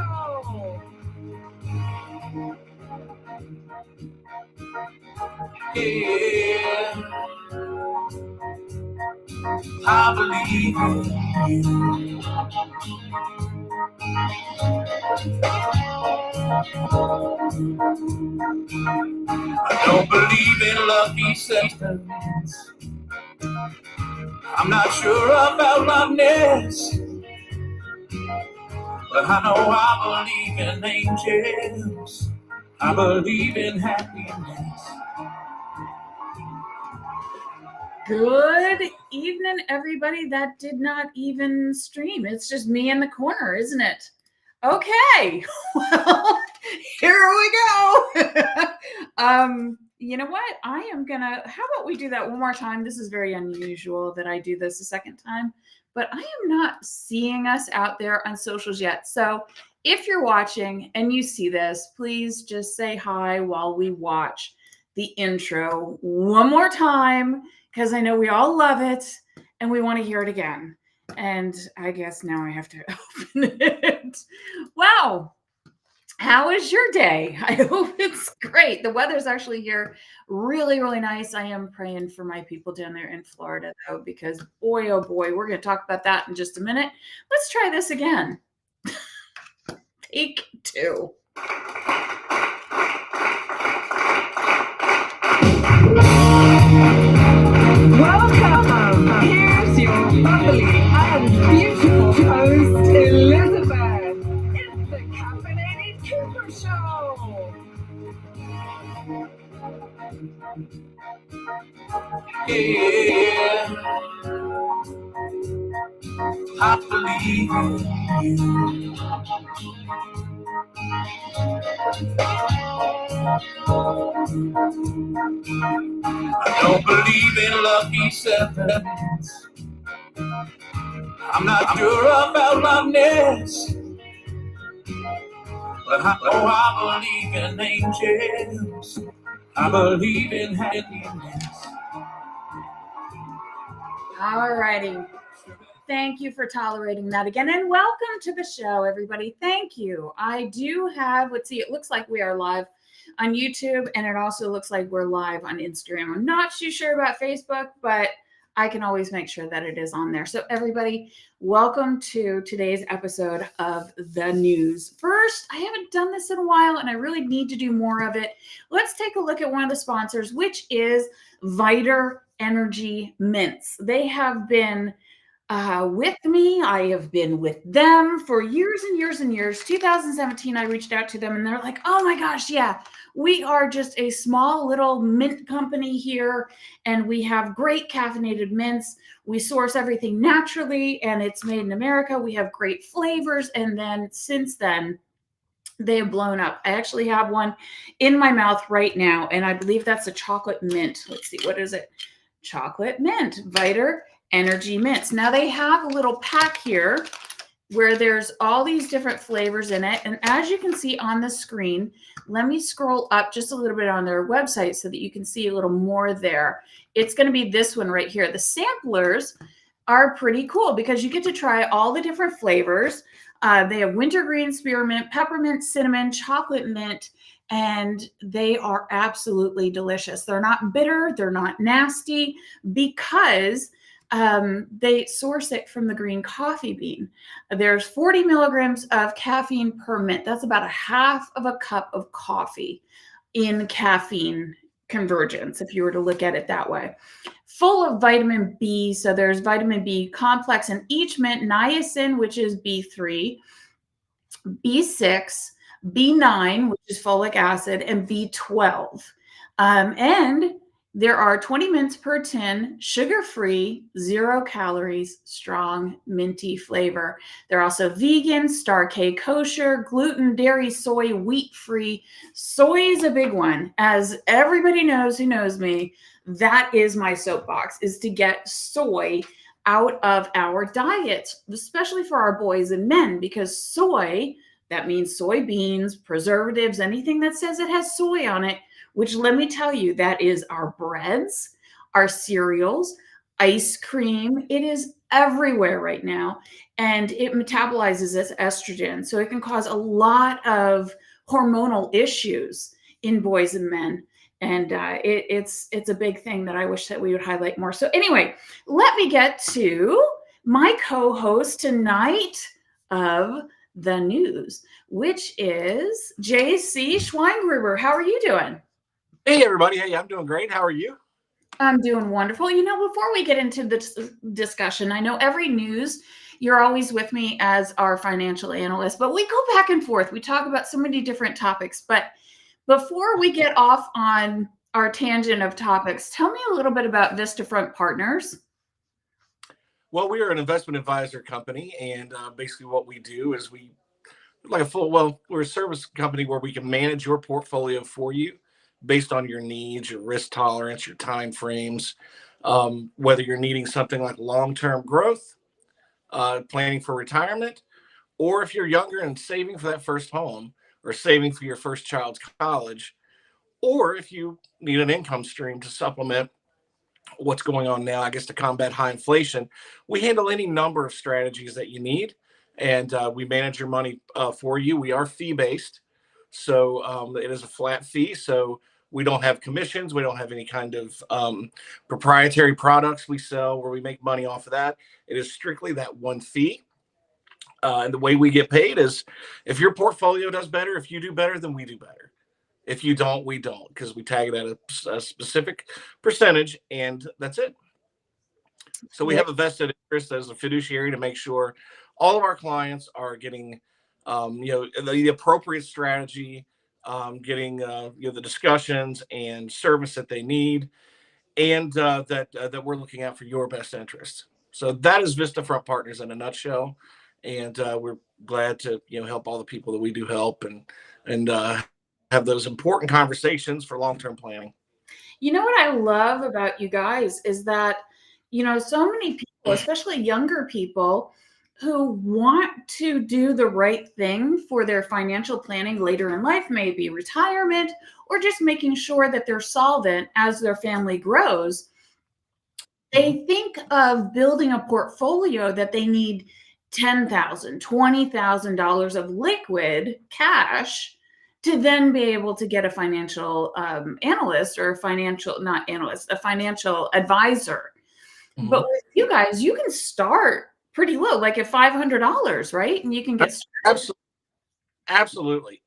Show. Yeah, I believe in you. I don't believe in lucky seconds. I'm not sure about my next, but I know I believe in angels. I believe in happiness. Good evening, everybody. That did not even stream. It's just me in the corner, isn't it? Okay. Well, here we go. You know what? I am gonna, how about we do that one more time? This is very unusual that I do this a second time, but I am not seeing us out there on socials yet. So if you're watching and you see this, please just say hi while we watch the intro one more time, because I know we all love it and we want to hear it again. And I guess now I have to open it. Wow. How is your day? I hope it's great. The weather's actually here really, really nice. I am praying for my people down there in Florida, though, because boy, oh boy, we're going to talk about that in just a minute. Let's try this again. Take two. Welcome. Here's your bubbly and beautiful host, Elizabeth. It's the Caffeinated Cooper Show. Yeah, I believe in you. I don't believe in lucky sevens. I'm not sure about my next, but I know I believe in angels. I believe in happiness. All righty. Thank you for tolerating that again. And welcome to the show, everybody. Thank you. I do have, let's see, it looks like we are live on YouTube, and it also looks like we're live on Instagram. I'm not too sure about Facebook, but I can always make sure that it is on there. So everybody, welcome to today's episode of The News. First, I haven't done this in a while, and I really need to do more of it. Let's take a look at one of the sponsors, which is Vita Energy Mints. They have been with me. I have been with them for years and years and years. 2017, I reached out to them and they're like, oh my gosh, yeah, we are just a small little mint company here and we have great caffeinated mints. We source everything naturally and it's made in America. We have great flavors. And then since then, they have blown up. I actually have one in my mouth right now, and I believe that's a chocolate mint. Let's see, what is it? Chocolate mint, Vita Energy Mints. Now they have a little pack here where there's all these different flavors in it. And as you can see on the screen, let me scroll up just a little bit on their website so that you can see a little more there. It's going to be this one right here. The samplers are pretty cool because you get to try all the different flavors. They have wintergreen, spearmint, peppermint, cinnamon, chocolate mint, and they are absolutely delicious. They're not bitter. They're not nasty because they source it from the green coffee bean. There's 40 milligrams of caffeine per mint. That's about a half of a cup of coffee in caffeine convergence, if you were to look at it that way. Full of vitamin B. So there's vitamin B complex in each mint, niacin, which is B3, B6, B9, which is folic acid, and B12. And there are 20 mints per tin, sugar-free, 0 calories, strong, minty flavor. They're also vegan, Star K kosher, gluten, dairy, soy, wheat-free. Soy is a big one. As everybody knows who knows me, that is my soapbox, is to get soy out of our diet, especially for our boys and men, because soy, that means soybeans, preservatives, anything that says it has soy on it, which let me tell you, that is our breads, our cereals, ice cream. It is everywhere right now. and it metabolizes as estrogen. So it can cause a lot of hormonal issues in boys and men. And it's a big thing that I wish that we would highlight more. So anyway, let me get to my co-host tonight of the news, which is JC Schweingrouber. How are you doing? Hey, everybody. Hey, I'm doing great. How are you? I'm doing wonderful. You know, before we get into the discussion, I know every news, you're always with me as our financial analyst, but we go back and forth. We talk about so many different topics. But before we get off on our tangent of topics, tell me a little bit about Vista Partners. Well, we are an investment advisor company, and basically what we do is we're a service company where we can manage your portfolio for you based on your needs, your risk tolerance, your time frames, whether you're needing something like long-term growth, planning for retirement, or if you're younger and saving for that first home or saving for your first child's college, or if you need an income stream to supplement what's going on now, I guess, to combat high inflation. We handle any number of strategies that you need, and we manage your money for you. We are fee-based, so it is a flat fee. So we don't have commissions. We don't have any kind of proprietary products we sell where we make money off of that. It is strictly that one fee. And the way we get paid is if your portfolio does better, if you do better, then we do better. If you don't, we don't, because we tag it at a specific percentage, and that's it. So we have a vested interest as a fiduciary to make sure all of our clients are getting, the appropriate strategy, getting, the discussions and service that they need, and that we're looking out for your best interest. So that is Vista Partners in a nutshell, and we're glad to help all the people that we do help and have those important conversations for long-term planning. You know what I love about you guys is that, so many people, especially younger people, who want to do the right thing for their financial planning later in life, maybe retirement, or just making sure that they're solvent as their family grows. They think of building a portfolio that they need $10,000, $20,000 of liquid cash to then be able to get a financial analyst or a financial advisor. Mm-hmm. But with you guys, you can start pretty low, like at $500, right? And you can get started. Absolutely.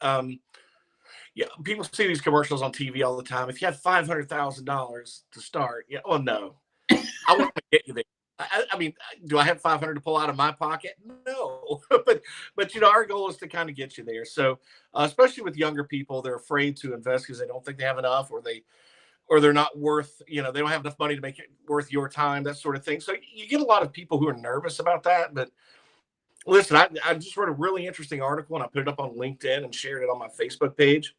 Yeah, people see these commercials on TV all the time. If you had $500,000 to start, no, I want to get you there. I mean, do I have 500 to pull out of my pocket? No, but our goal is to kind of get you there. So, especially with younger people, they're afraid to invest because they don't think they have enough, or they're not worth, they don't have enough money to make it worth your time, that sort of thing. So you get a lot of people who are nervous about that. But listen, I just wrote a really interesting article and I put it up on LinkedIn and shared it on my Facebook page.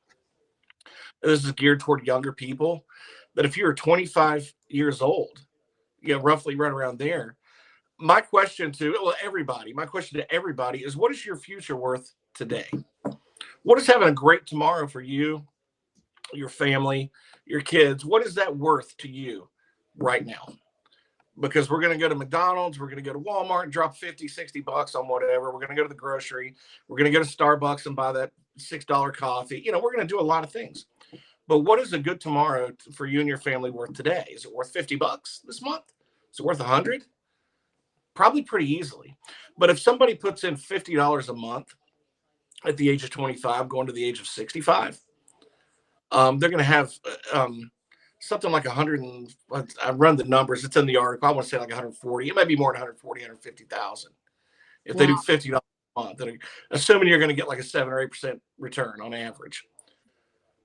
This is geared toward younger people. That if you're 25 years old, roughly right around there. My question to everybody is, what is your future worth today? What is having a great tomorrow for you, your family, your kids? What is that worth to you right now? Because we're going to go to McDonald's, we're going to go to Walmart and drop $50-$60 on whatever. We're going to go to the grocery. We're going to go to Starbucks and buy that $6 coffee. We're going to do a lot of things. But what is a good tomorrow for you and your family worth today? Is it worth $50 this month? Is it worth $100? Probably pretty easily. But if somebody puts in $50 a month at the age of 25, going to the age of 65, they're going to have something like 100. I run the numbers. It's in the article. I want to say like 140. It might be more than 140, 150,000 if they do $50 a month. Assuming you're going to get like a 7 or 8% return on average.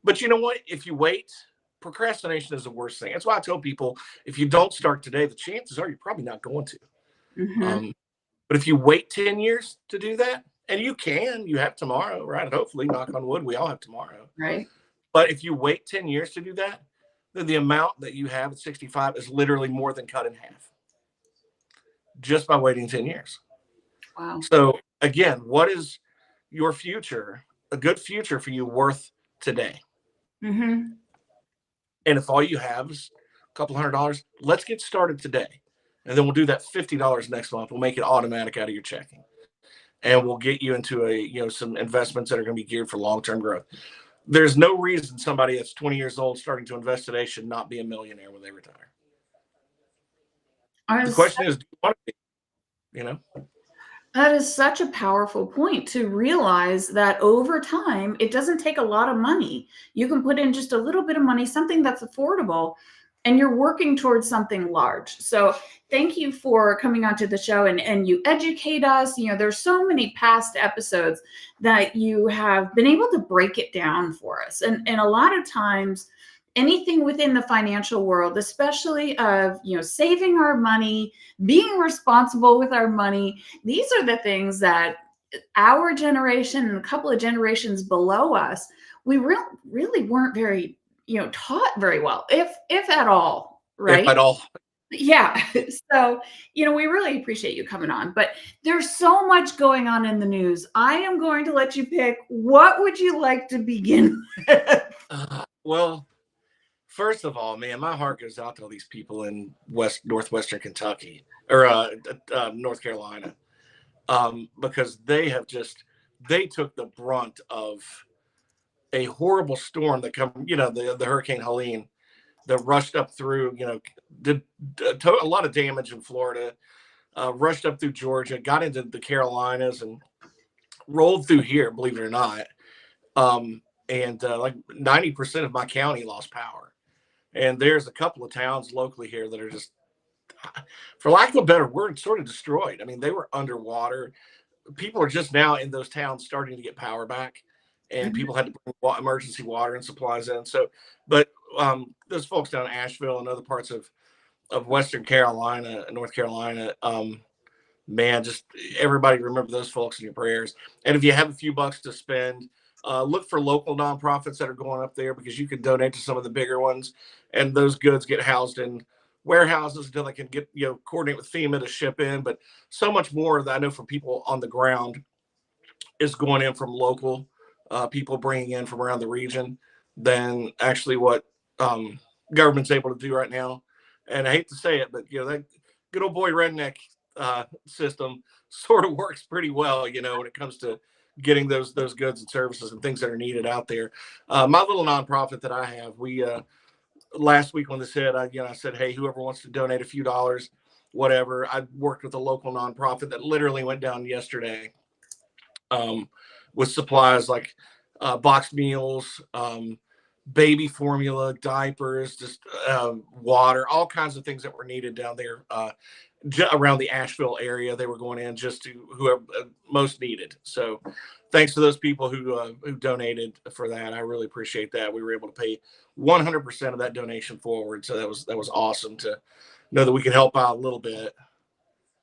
But you know what? If you wait, procrastination is the worst thing. That's why I tell people, if you don't start today, the chances are you're probably not going to. Mm-hmm. But if you wait 10 years to do that, and you have tomorrow, right? Hopefully, knock on wood, we all have tomorrow. Right. But if you wait 10 years to do that, then the amount that you have at 65 is literally more than cut in half just by waiting 10 years. Wow. So again, what is your future, a good future for you, worth today? Mm-hmm. And if all you have is a couple $100, let's get started today. And then we'll do that $50 next month. We'll make it automatic out of your checking. And we'll get you into some investments that are going to be geared for long-term growth. There's no reason somebody that's 20 years old starting to invest today should not be a millionaire when they retire. The question is, do you want to be? That is such a powerful point, to realize that over time, it doesn't take a lot of money. You can put in just a little bit of money, something that's affordable, and you're working towards something large. So thank you for coming onto the show, and you educate us. There's so many past episodes that you have been able to break it down for us. And a lot of times, anything within the financial world, especially of, saving our money, being responsible with our money, these are the things that our generation and a couple of generations below us, we really weren't very, taught very well, if at all, right? If at all. Yeah. So, we really appreciate you coming on, but there's so much going on in the news. I am going to let you pick. What would you like to begin with? Well, first of all, man, my heart goes out to all these people in northwestern Kentucky or North Carolina, because they took the brunt of a horrible storm that the Hurricane Helene that rushed up through, did a lot of damage in Florida, rushed up through Georgia, got into the Carolinas, and rolled through here, believe it or not. And like 90% of my county lost power. And there's a couple of towns locally here that are just, for lack of a better word, sort of destroyed. I mean, they were underwater. People are just now in those towns starting to get power back, and people had to bring emergency water and supplies in. So, but those folks down in Asheville and other parts of Western Carolina, North Carolina, man, just everybody remember those folks in your prayers. And if you have a few bucks to spend, look for local nonprofits that are going up there, because you can donate to some of the bigger ones, and those goods get housed in warehouses until they can get, coordinate with FEMA to ship in. But so much more that I know from people on the ground is going in from local people bringing in from around the region than actually what government's able to do right now. And I hate to say it, but that good old boy redneck system sort of works pretty well, when it comes to getting those goods and services and things that are needed out there. My little nonprofit that I have, we last week when this hit, I said, hey, whoever wants to donate a few dollars, whatever. I worked with a local nonprofit that literally went down yesterday with supplies like boxed meals, baby formula, diapers, just water, all kinds of things that were needed down there around the Asheville area. They were going in just to whoever most needed. So thanks to those people who donated for that. I really appreciate that. We were able to pay 100% of that donation forward. So that was awesome to know that we could help out a little bit.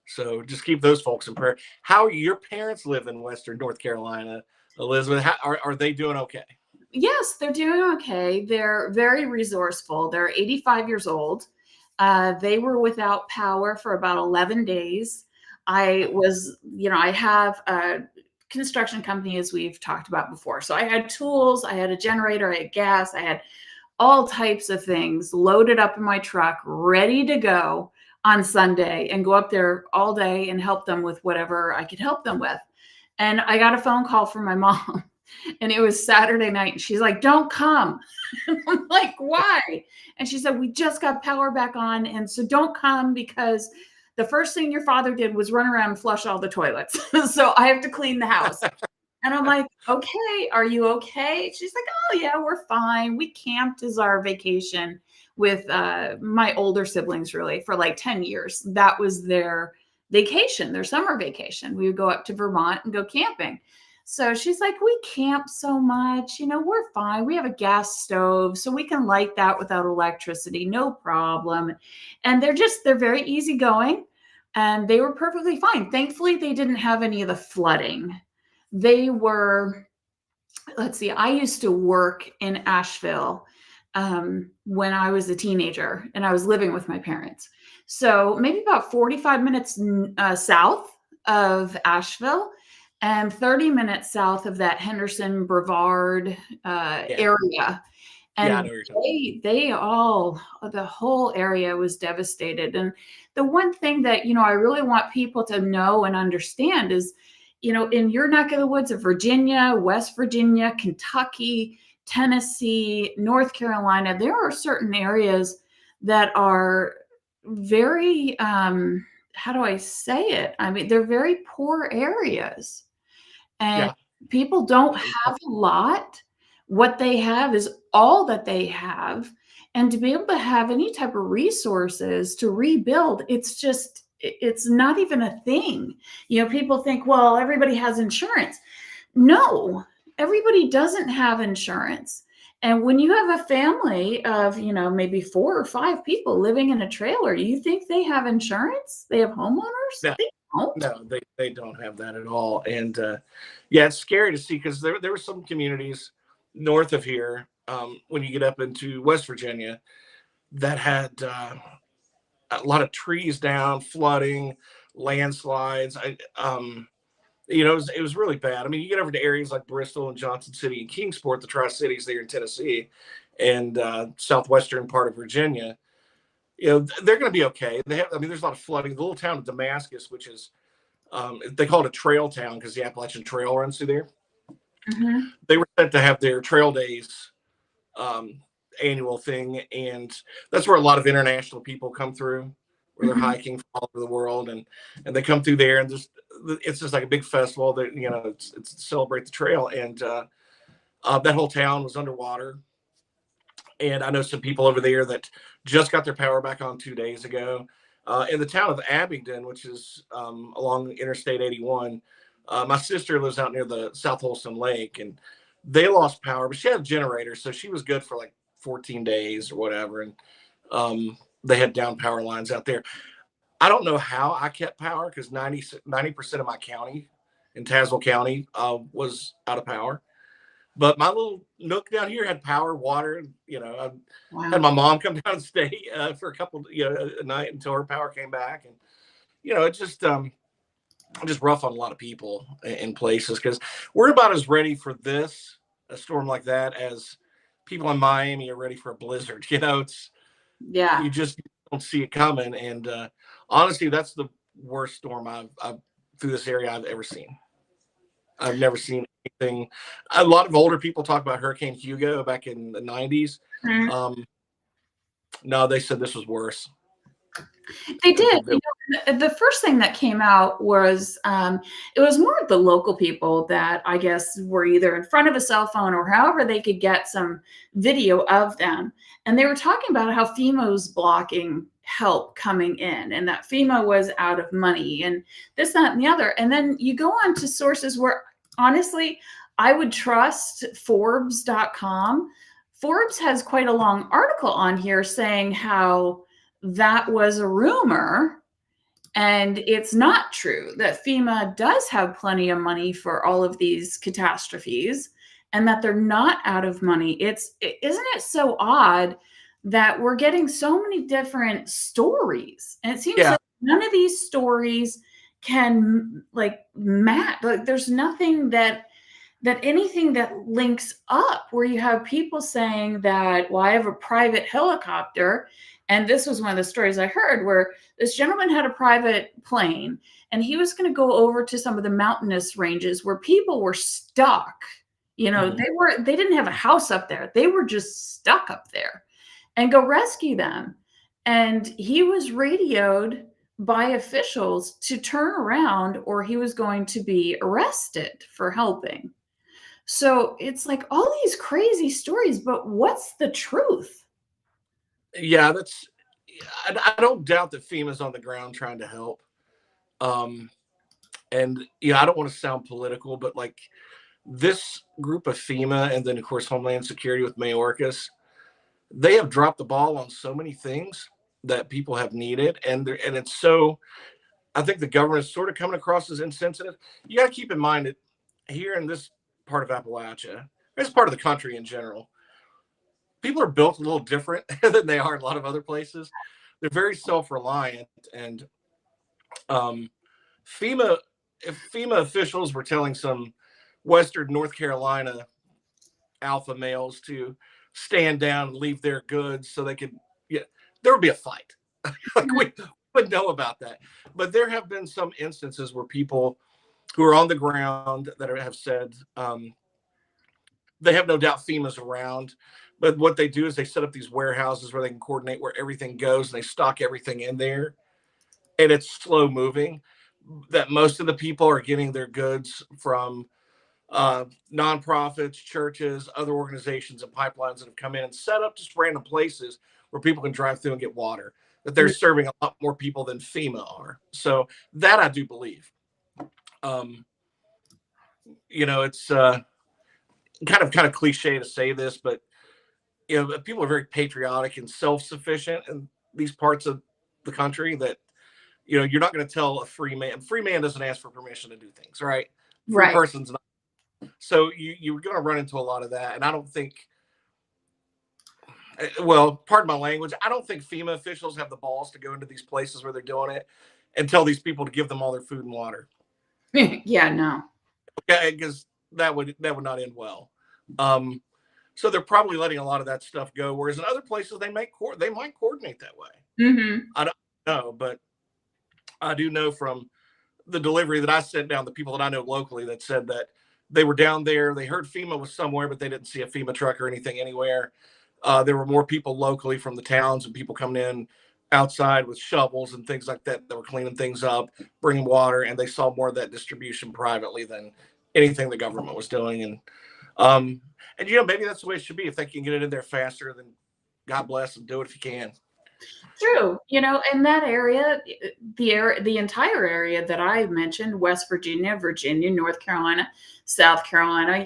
So just keep those folks in prayer. How your parents live in Western North Carolina, Elizabeth? Are they doing okay? Yes, they're doing okay. They're very resourceful. They're 85 years old. They were without power for about 11 days. I have a construction company, as we've talked about before. So I had tools, I had a generator, I had gas, I had all types of things loaded up in my truck, ready to go on Sunday and go up there all day and help them with whatever I could help them with. And I got a phone call from my mom. And it was Saturday night. And she's like, don't come. And I'm like, why? And she said, we just got power back on. And so don't come, because the first thing your father did was run around and flush all the toilets. So I have to clean the house. And I'm like, okay, are you okay? She's like, oh yeah, we're fine. We camped as our vacation with my older siblings, really, for like 10 years. That was their vacation, their summer vacation. We would go up to Vermont and go camping. So she's like, we camp so much, we're fine. We have a gas stove, so we can light that without electricity, no problem. And they're very easygoing, and they were perfectly fine. Thankfully, they didn't have any of the flooding. They were, I used to work in Asheville when I was a teenager, and I was living with my parents. So maybe about 45 minutes south of Asheville, and 30 minutes south of that Henderson Brevard area. Yeah, I And know what you're talking the whole area was devastated. And the one thing that, I really want people to know and understand is, in your neck of the woods of Virginia, West Virginia, Kentucky, Tennessee, North Carolina, there are certain areas that are very, how do I say it? I mean, they're very poor areas. And Yeah. people don't Yeah. have a lot. What they have is all that they have. And to be able to have any type of resources to rebuild, it's not even a thing. People think, well, everybody has insurance. No, everybody doesn't have insurance. And when you have a family of, maybe 4 or 5 people living in a trailer, you think they have insurance? They have homeowners? No, They don't. no, they don't have that at all. And yeah, it's scary to see because there were some communities north of here, when you get up into West Virginia, that had a lot of trees down, flooding, landslides. It was really bad. I mean, you get over to areas like Bristol and Johnson City and Kingsport, the Tri-Cities there in Tennessee, and southwestern part of Virginia. They're going to be okay. There's a lot of flooding. The little town of Damascus, which is, they call it a trail town because the Appalachian Trail runs through there. Mm-hmm. They were set to have their trail days annual thing, and that's where a lot of international people come through, where they're hiking from all over the world, and they come through there, and it's just like a big festival that it's to celebrate the trail, and that whole town was underwater. And I know some people over there that just got their power back on 2 days ago. In the town of Abingdon, which is along Interstate 81, my sister lives out near the South Holston Lake, and they lost power, but she had a generator, so she was good for like 14 days or whatever. And they had down power lines out there. I don't know how I kept power because 90% of my county in Tazewell County was out of power. But my little nook down here had power, water. I had my mom come down and stay for a couple, a night until her power came back. And, it's just rough on a lot of people in places because we're about as ready for a storm like that, as people in Miami are ready for a blizzard. Yeah. You just don't see it coming. And honestly, that's the worst storm I've through this area I've ever seen. I've never seen anything. A lot of older people talk about Hurricane Hugo back in the 90s. Mm-hmm. No, they said this was worse. They did. The first thing that came out was it was more of the local people that I guess were either in front of a cell phone or however they could get some video of them. And they were talking about how FEMA was blocking help coming in and that FEMA was out of money and this, that, and the other. And then you go on to sources where honestly, I would trust Forbes.com. Forbes has quite a long article on here saying how that was a rumor and it's not true, that FEMA does have plenty of money for all of these catastrophes and that they're not out of money. Isn't it so odd that we're getting so many different stories? And it seems like none of these stories can match. Like there's nothing that anything that links up where you have people saying that, well, I have a private helicopter. And this was one of the stories I heard where this gentleman had a private plane and he was going to go over to some of the mountainous ranges where people were stuck. They didn't have a house up there. They were just stuck up there and go rescue them. And he was radioed by officials to turn around or he was going to be arrested for helping. So it's like all these crazy stories, but what's the truth? Yeah, I don't doubt that FEMA's on the ground trying to help. And I don't want to sound political, but like this group of FEMA and then of course Homeland Security with Mayorkas, they have dropped the ball on so many things that people have needed. And it's so, I think the government is sort of coming across as insensitive. You got to keep in mind that here in this part of Appalachia, this part of the country in general, people are built a little different than they are in a lot of other places. They're very self-reliant, and if FEMA officials were telling some Western North Carolina alpha males to stand down and leave their goods so they can, yeah, there would be a fight. Like we would know about that. But there have been some instances where people who are on the ground that have said they have no doubt FEMA's around, but what they do is they set up these warehouses where they can coordinate where everything goes and they stock everything in there, and it's slow moving. That most of the people are getting their goods from nonprofits, churches, other organizations, and pipelines that have come in and set up just random places where people can drive through and get water. That they're serving a lot more people than FEMA are. So that I do believe. It's kind of cliche to say this, but people are very patriotic and self-sufficient in these parts of the country that you're not going to tell a free man doesn't ask for permission to do things, right? Free Right. person's not. So you're going to run into a lot of that. And I don't think, well, pardon my language, I don't think FEMA officials have the balls to go into these places where they're doing it and tell these people to give them all their food and water. Yeah, no. Okay, because that would not end well. So they're probably letting a lot of that stuff go. Whereas in other places, they might coordinate that way. Mm-hmm. I don't know, but I do know from the delivery that I sent down, the people that I know locally that said that they were down there. They heard FEMA was somewhere, but they didn't see a FEMA truck or anything anywhere. There were more people locally from the towns and people coming in outside with shovels and things like that were cleaning things up, bringing water, and they saw more of that distribution privately than anything the government was doing. And maybe that's the way it should be. If they can get it in there faster, then God bless them. Do it if you can. True. In that area, the entire area that I mentioned, West Virginia, North Carolina, South Carolina,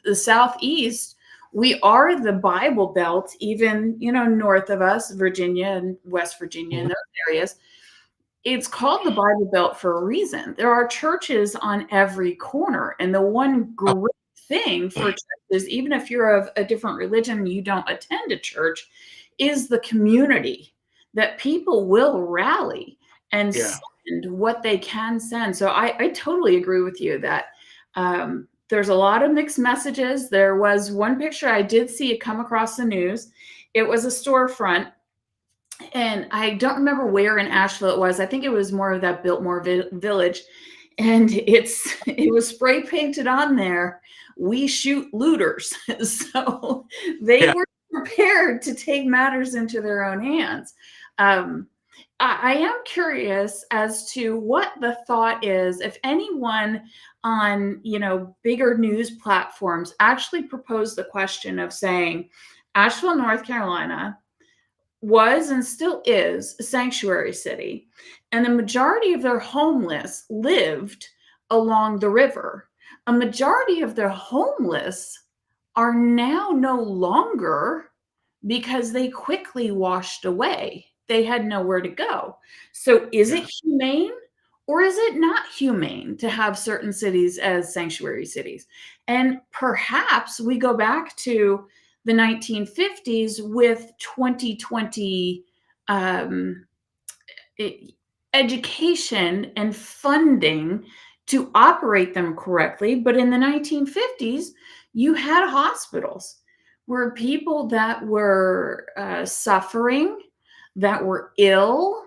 the Southeast, we are the Bible Belt, even, north of us, Virginia and West Virginia, in those areas. It's called the Bible Belt for a reason. There are churches on every corner. And the one great thing for churches, even if you're of a different religion and you don't attend a church, is the community that people will rally and send what they can send. So I totally agree with you that there's a lot of mixed messages. There was one picture I did see it come across the news. It was a storefront, and I don't remember where in Asheville it was. I think it was more of that Biltmore Village, and it was spray painted on there, "We shoot looters." So they were prepared to take matters into their own hands. I am curious as to what the thought is, if anyone on, bigger news platforms actually proposed the question of saying Asheville, North Carolina was and still is a sanctuary city, and the majority of their homeless lived along the river. A majority of their homeless are now no longer because they quickly washed away. They had nowhere to go. So is it humane or is it not humane to have certain cities as sanctuary cities? And perhaps we go back to the 1950s with 2020 education and funding to operate them correctly. But in the 1950s, you had hospitals where people that were suffering, that were ill,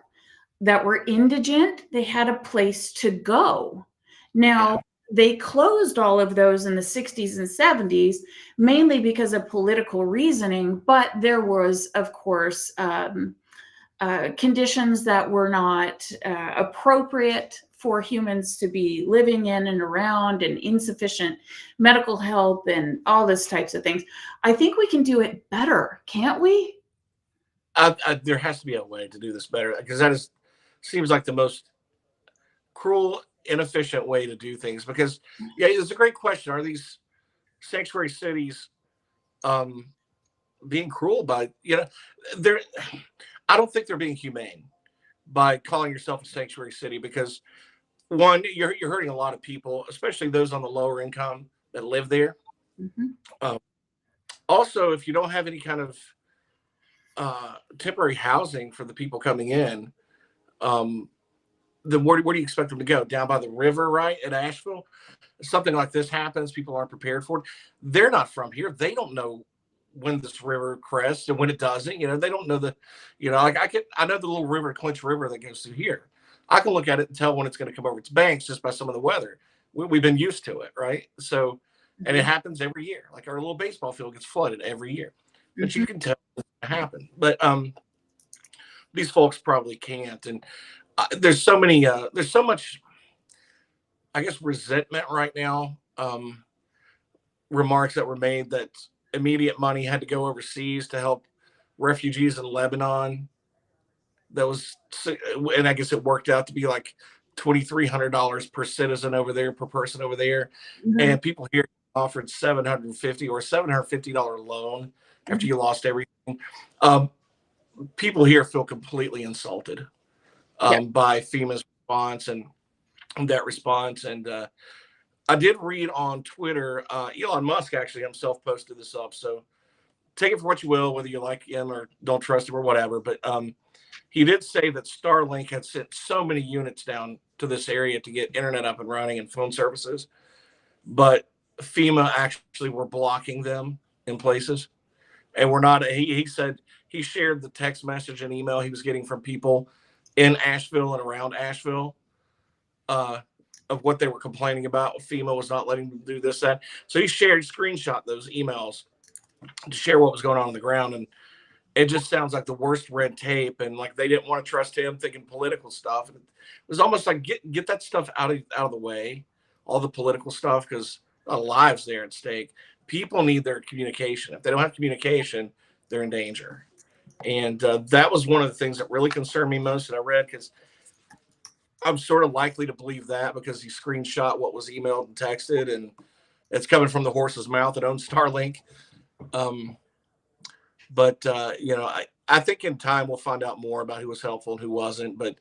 that were indigent, they had a place to go. Now, they closed all of those in the 60s and 70s, mainly because of political reasoning, but there was, of course, conditions that were not appropriate for humans to be living in and around, and insufficient medical help and all these types of things. I think we can do it better, can't we? There has to be a way to do this better, because that seems like the most cruel, inefficient way to do things. Because it's a great question. Are these sanctuary cities being cruel by, I don't think they're being humane by calling yourself a sanctuary city, because one, you're hurting a lot of people, especially those on the lower income that live there. Mm-hmm. Also, if you don't have any kind of temporary housing for the people coming in, then where do you expect them to go? Down by the river, right, at Asheville? Something like this happens, people aren't prepared for it. They're not from here. They don't know when this river crests and when it doesn't. They don't know like I know the little river, Clinch River, that goes through here. I can look at it and tell when it's going to come over its banks just by some of the weather. We've been used to it, right? So, and it happens every year. Like our little baseball field gets flooded every year, but you can tell it's going to happen. But these folks probably can't. And there's so much, I guess, resentment right now. Remarks that were made that immediate money had to go overseas to help refugees in Lebanon. And I guess it worked out to be like $2,300 per citizen over there, per person over there. Mm-hmm. And people here offered $750 or $750 loan after you lost everything. People here feel completely insulted by FEMA's response and that response. And I did read on Twitter, Elon Musk actually himself posted this up. So take it for what you will, whether you like him or don't trust him or whatever. But he did say that Starlink had sent so many units down to this area to get internet up and running and phone services. But FEMA actually were blocking them in places. And we're not, he said he shared the text message and email he was getting from people in Asheville and around Asheville of what they were complaining about. FEMA was not letting them do this, that. So he screenshot those emails to share what was going on the ground. And it just sounds like the worst red tape. And like they didn't want to trust him thinking political stuff. And it was almost like get that stuff out of the way, all the political stuff, because lives there at stake. People need their communication. If they don't have communication, they're in danger. And that was one of the things that really concerned me most that I read, because I'm sort of likely to believe that because he screenshot what was emailed and texted, and it's coming from the horse's mouth that owns Starlink. I think in time we'll find out more about who was helpful and who wasn't. But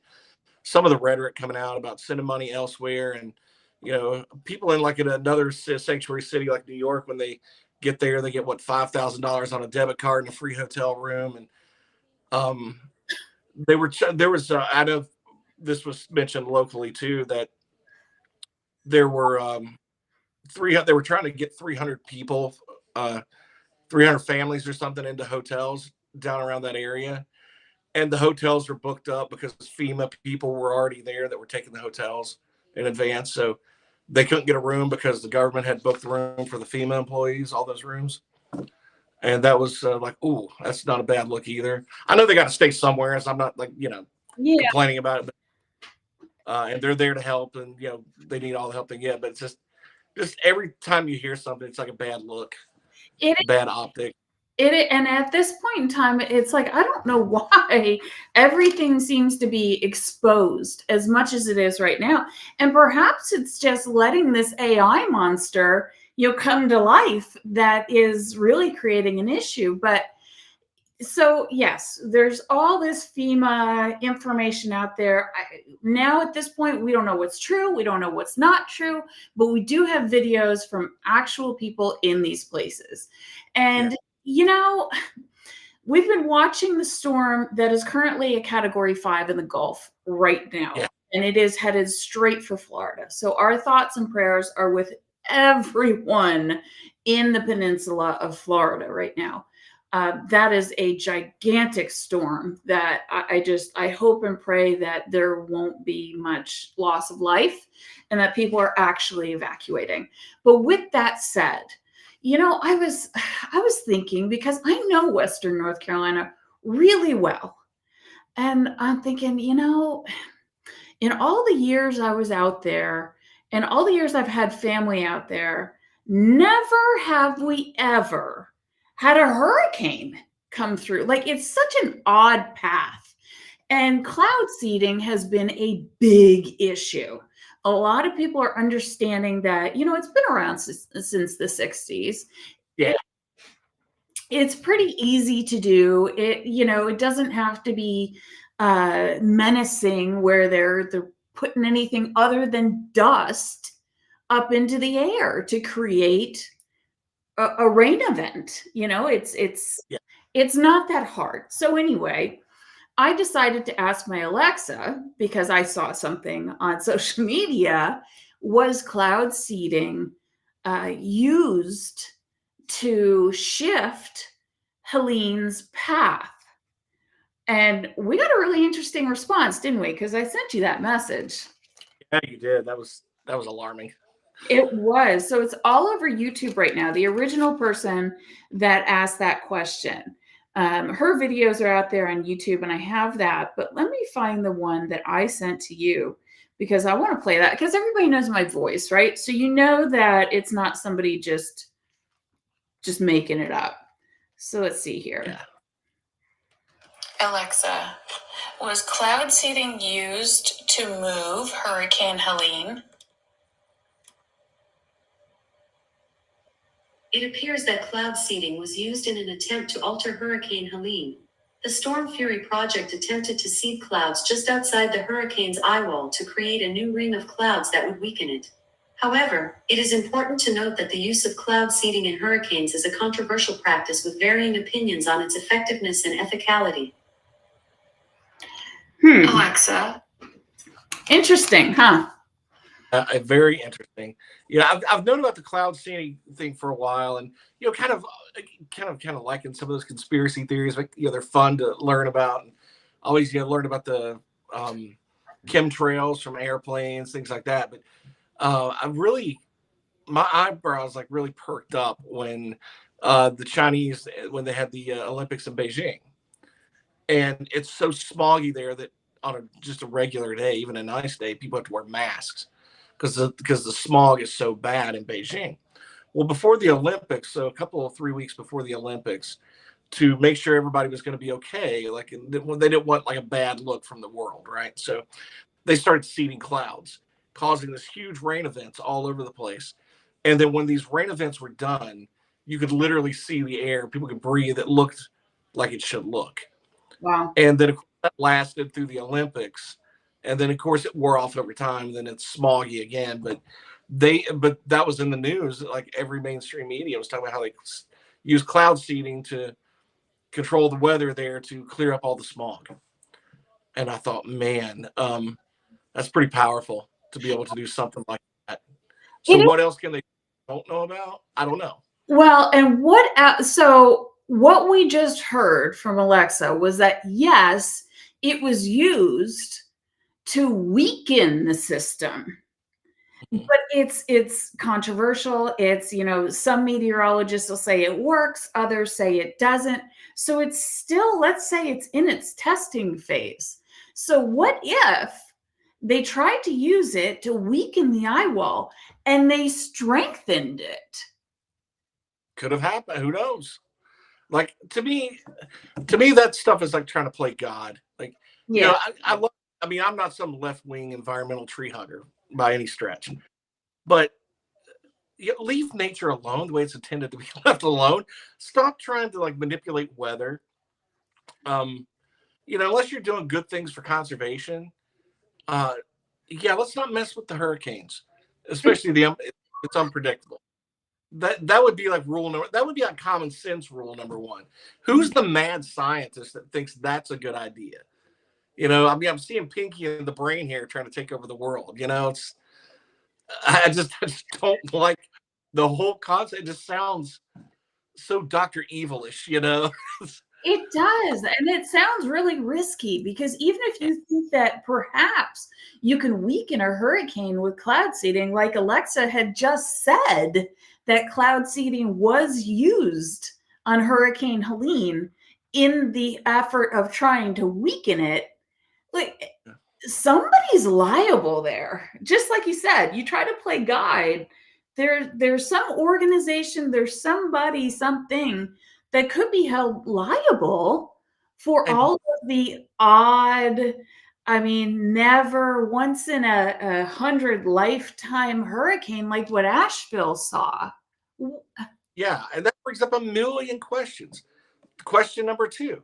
some of the rhetoric coming out about sending money elsewhere, and people in like in another sanctuary city like New York, when they get there, they get $5,000 on a debit card and a free hotel room. And there was I know this was mentioned locally too, that there were they were trying to get 300 people, 300 families or something into hotels down around that area. And the hotels were booked up because FEMA people were already there that were taking the hotels in advance. So they couldn't get a room because the government had booked the room for the FEMA employees, all those rooms. And that was ooh, that's not a bad look either. I know they got to stay somewhere, so I'm not complaining about it. But, and they're there to help, and they need all the help they get. But it's just every time you hear something, it's like a bad look, bad optic. And at this point in time, it's like, I don't know why everything seems to be exposed as much as it is right now. And perhaps it's just letting this AI monster, come to life that is really creating an issue. But so, yes, there's all this FEMA information out there. Now at this point, we don't know what's true. We don't know what's not true, but we do have videos from actual people in these places. And we've been watching the storm that is currently a Category 5 in the Gulf right now, and it is headed straight for Florida. So our thoughts and prayers are with everyone in the peninsula of Florida right now. That is a gigantic storm that I hope and pray that there won't be much loss of life and that people are actually evacuating. But with that said, I was thinking, because I know Western North Carolina really well. And I'm thinking, in all the years I was out there and all the years I've had family out there, never have we ever had a hurricane come through. Like, it's such an odd path. And cloud seeding has been a big issue. A lot of people are understanding that, it's been around since the 60s. Yeah. It's pretty easy to do. It doesn't have to be menacing where they're putting anything other than dust up into the air to create a rain event. It's not that hard. So anyway, I decided to ask my Alexa, because I saw something on social media, was cloud seeding used to shift Helene's path. And we got a really interesting response, didn't we? Because I sent you that message. Yeah, you did. That was alarming. It was. So it's all over YouTube right now. The original person that asked that question. Her videos are out there on YouTube, and I have that. But let me find the one that I sent to you because I want to play that because everybody knows my voice, right? So you know that it's not somebody just making it up. So let's see here. Yeah. Alexa, was cloud seeding used to move Hurricane Helene? It appears that cloud seeding was used in an attempt to alter Hurricane Helene. The Storm Fury project attempted to seed clouds just outside the hurricane's eyewall to create a new ring of clouds that would weaken it. However, it is important to note that the use of cloud seeding in hurricanes is a controversial practice with varying opinions on its effectiveness and ethicality. Alexa. Interesting, huh? Very interesting. I've known about the cloud seeding thing for a while, and kind of liking some of those conspiracy theories. Like they're fun to learn about. And always learn about the chemtrails from airplanes, things like that. But my eyebrows really perked up when the Chinese, when they had the Olympics in Beijing, and it's so smoggy there that on just a regular day, even a nice day, people have to wear masks because the smog is so bad in Beijing. Well, before the Olympics, so a couple of 3 weeks before the Olympics, to make sure everybody was going to be okay, they didn't want a bad look from the world, right? So they started seeding clouds, causing this huge rain events all over the place. And then when these rain events were done, you could literally see the air. People could breathe. It looked like it should look. Wow. And then of course, that lasted through the Olympics. And then of course it wore off over time. And then it's smoggy again. But that was in the news. Every mainstream media was talking about how they use cloud seeding to control the weather there to clear up all the smog. And I thought, man, that's pretty powerful to be able to do something like that. So what else can they don't know about? I don't know. Well, and so what we just heard from Alexa was that, yes, it was used to weaken the system. But it's controversial. It's, some meteorologists will say it works, others say it doesn't. So it's still, let's say it's in its testing phase. So what if they tried to use it to weaken the eye wall and they strengthened it? Could have happened. Who knows? To me, that stuff is like trying to play God. Yeah. I'm not some left-wing environmental tree hugger by any stretch, but leave nature alone the way it's intended to be left alone. Stop trying to manipulate weather. Unless you're doing good things for conservation, let's not mess with the hurricanes, especially it's unpredictable. That would be that would be common sense rule number one. Who's the mad scientist that thinks that's a good idea? I'm seeing Pinky in the brain here trying to take over the world. I just don't like the whole concept. It just sounds so Dr. Evil-ish, It does. And it sounds really risky because even if you think that perhaps you can weaken a hurricane with cloud seeding, like Alexa had just said, that cloud seeding was used on Hurricane Helene in the effort of trying to weaken it. Somebody's liable there. Just like you said, you try to play guide. There's some organization, there's somebody, something that could be held liable for all of the odd, never once in a 100 lifetime hurricane like what Asheville saw. Yeah, and that brings up a million questions. Question number two.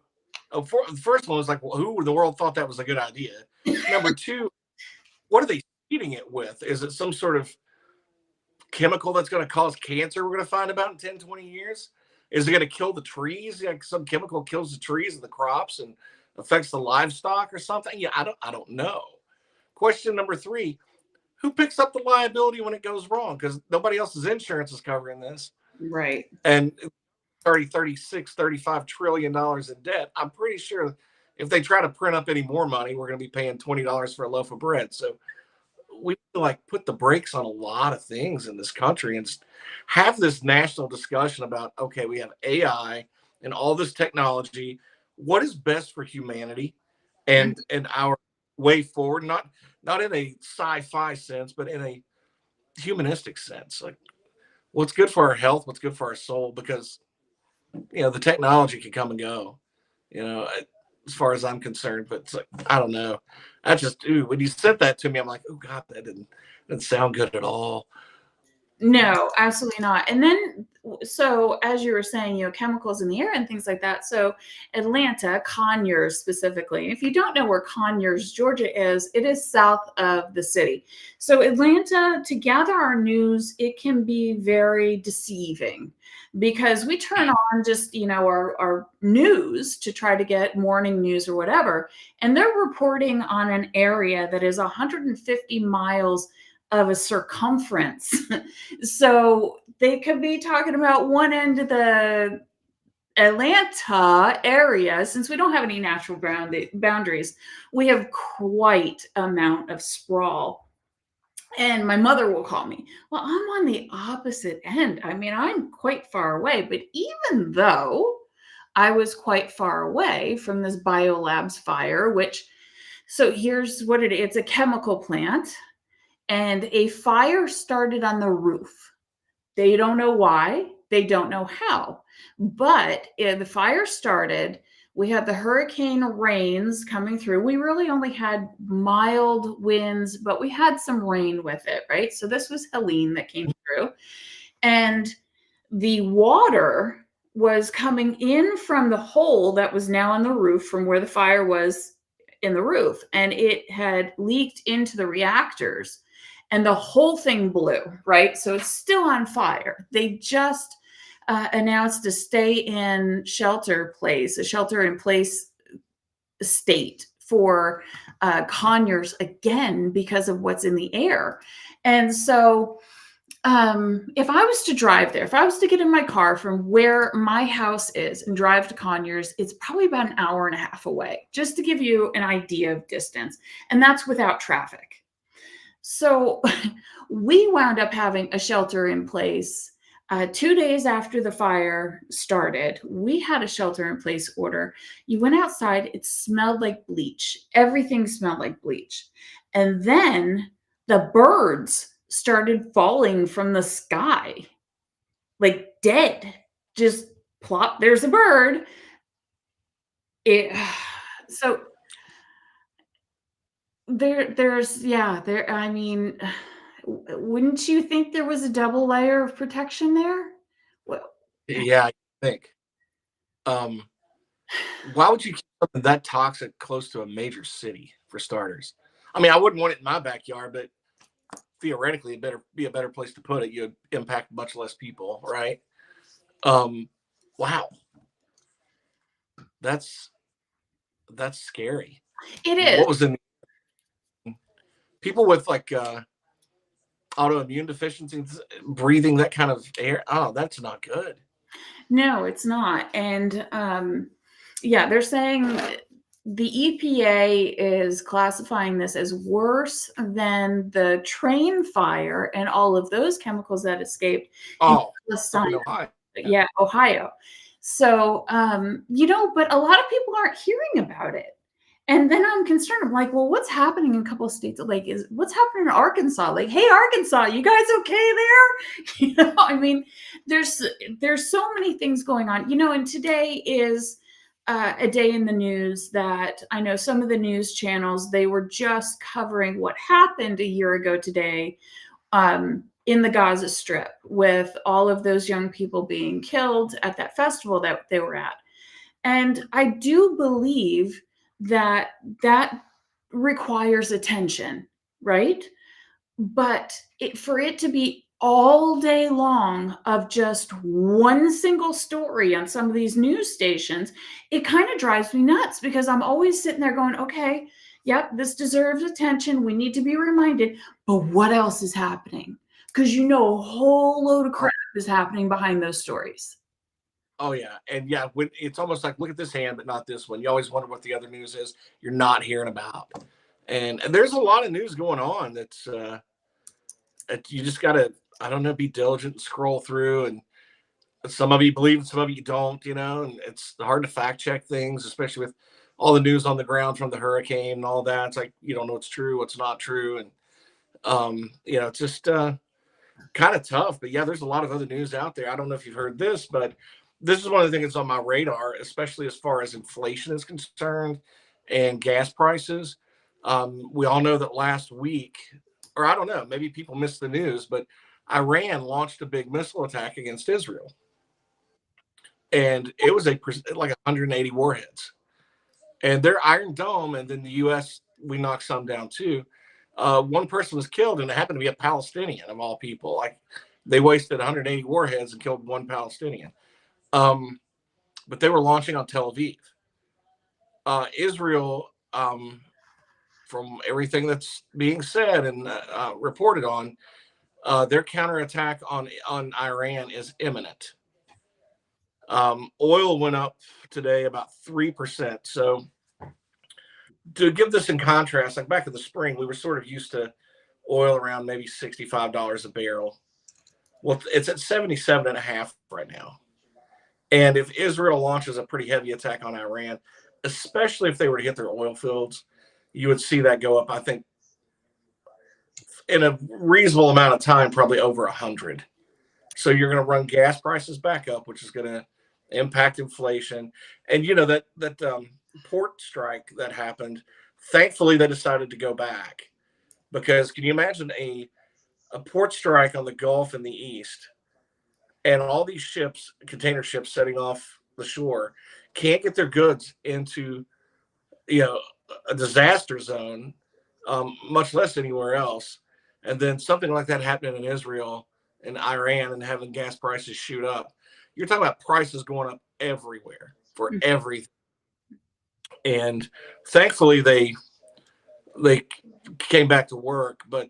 The first one was who in the world thought that was a good idea? Number two, what are they feeding it with? Is it some sort of chemical that's going to cause cancer we're going to find about in 10, 20 years? Is it going to kill the trees? Some chemical kills the trees and the crops and affects the livestock or something? Yeah, I don't know. Question number three, who picks up the liability when it goes wrong? Because nobody else's insurance is covering this. Right. And already 36, $35 trillion in debt. I'm pretty sure if they try to print up any more money, we're going to be paying $20 for a loaf of bread. So we like put the brakes on a lot of things in this country and just have this national discussion about, okay, we have AI and all this technology. What is best for humanity and our way forward? Not in a sci-fi sense, but in a humanistic sense. Like what's good for our health, what's good for our soul, because the technology can come and go, as far as I'm concerned. But it's like, I don't know. I just, when you said that to me, I'm like, oh God, that didn't sound good at all. No, absolutely not. And then, so as you were saying, chemicals in the air and things like that. So Atlanta, Conyers specifically, if you don't know where Conyers, Georgia is, it is south of the city. So Atlanta, to gather our news, it can be very deceiving because we turn on just, our news to try to get morning news or whatever. And they're reporting on an area that is 150 miles of a circumference. So they could be talking about one end of the Atlanta area. Since we don't have any natural boundaries, we have quite amount of sprawl. And my mother will call me, well, I'm on the opposite end. I mean, I'm quite far away, but even though I was quite far away from this biolabs fire, so here's what it is. It's a chemical plant. And a fire started on the roof. They don't know why. They don't know how. But the fire started. We had the hurricane rains coming through. We really only had mild winds, but we had some rain with it, right? So this was Helene that came through. And the water was coming in from the hole that was now on the roof from where the fire was in the roof. And it had leaked into the reactors. And the whole thing blew, right? So it's still on fire. They just announced a stay-in shelter place, a shelter-in-place state for Conyers again because of what's in the air. And so if I was to drive there, if I was to get in my car from where my house is and drive to Conyers, it's probably about an hour and a half away, just to give you an idea of distance. And that's without traffic. So we wound up having a shelter in place 2 days after the fire started. We had a shelter in place order. You went outside, it smelled like bleach. Everything smelled like bleach. And then the birds started falling from the sky, like dead, just plop, there's a bird. So I mean, wouldn't you think there was a double layer of protection there? Well, yeah, I think. Why would you keep something that toxic close to a major city, for starters? I mean, I wouldn't want it in my backyard, but theoretically, it better be a better place to put it. You'd impact much less people, right? Wow, that's scary. it is. What was in people with like autoimmune deficiencies breathing that kind of air? Oh, that's not good. No, it's not. And they're saying the EPA is classifying this as worse than the train fire and all of those chemicals that escaped in Ohio. Yeah, Ohio. So, but a lot of people aren't hearing about it. And then I'm concerned. I'm like, well, what's happening in a couple of states? Like, what's happening in Arkansas? Like, hey, Arkansas, you guys okay there? I mean, there's so many things going on. And today is a day in the news that I know some of the news channels, they were just covering what happened a year ago today in the Gaza Strip with all of those young people being killed at that festival that they were at. And I do believe that requires attention, right? But for it to be all day long of just one single story on some of these news stations, it kind of drives me nuts because I'm always sitting there going, okay, yep, this deserves attention. We need to be reminded, but what else is happening? Because a whole load of crap is happening behind those stories. Oh yeah, and yeah, when it's almost like look at this hand, but not this one. You always wonder what the other news is you're not hearing about, and there's a lot of news going on that's you just gotta I don't know be diligent and scroll through, and some of you believe, some of you don't, and it's hard to fact check things, especially with all the news on the ground from the hurricane and all that. It's like you don't know what's true, what's not true, and it's just kind of tough. But yeah, there's a lot of other news out there. I don't know if you've heard this, but this is one of the things that's on my radar, especially as far as inflation is concerned and gas prices. We all know that last week, or I don't know, maybe people missed the news, but Iran launched a big missile attack against Israel, and it was like 180 warheads, and they're Iron Dome, and then the U.S. we knocked some down too. One person was killed, and it happened to be a Palestinian of all people. Like they wasted 180 warheads and killed one Palestinian. But they were launching on Tel Aviv. Israel, from everything that's being said and reported on, their counterattack on Iran is imminent. Oil went up today about 3%. So to give this in contrast, like back in the spring, we were sort of used to oil around maybe $65 a barrel. Well, it's at 77.5 right now. And if Israel launches a pretty heavy attack on Iran, especially if they were to hit their oil fields, you would see that go up, I think, in a reasonable amount of time, probably over 100. So you're going to run gas prices back up, which is going to impact inflation. And that port strike that happened, thankfully they decided to go back, because can you imagine a port strike on the Gulf in the east, and all these ships, container ships setting off the shore, can't get their goods into a disaster zone, much less anywhere else. And then something like that happening in Israel and Iran and having gas prices shoot up. You're talking about prices going up everywhere for everything. And thankfully they came back to work, but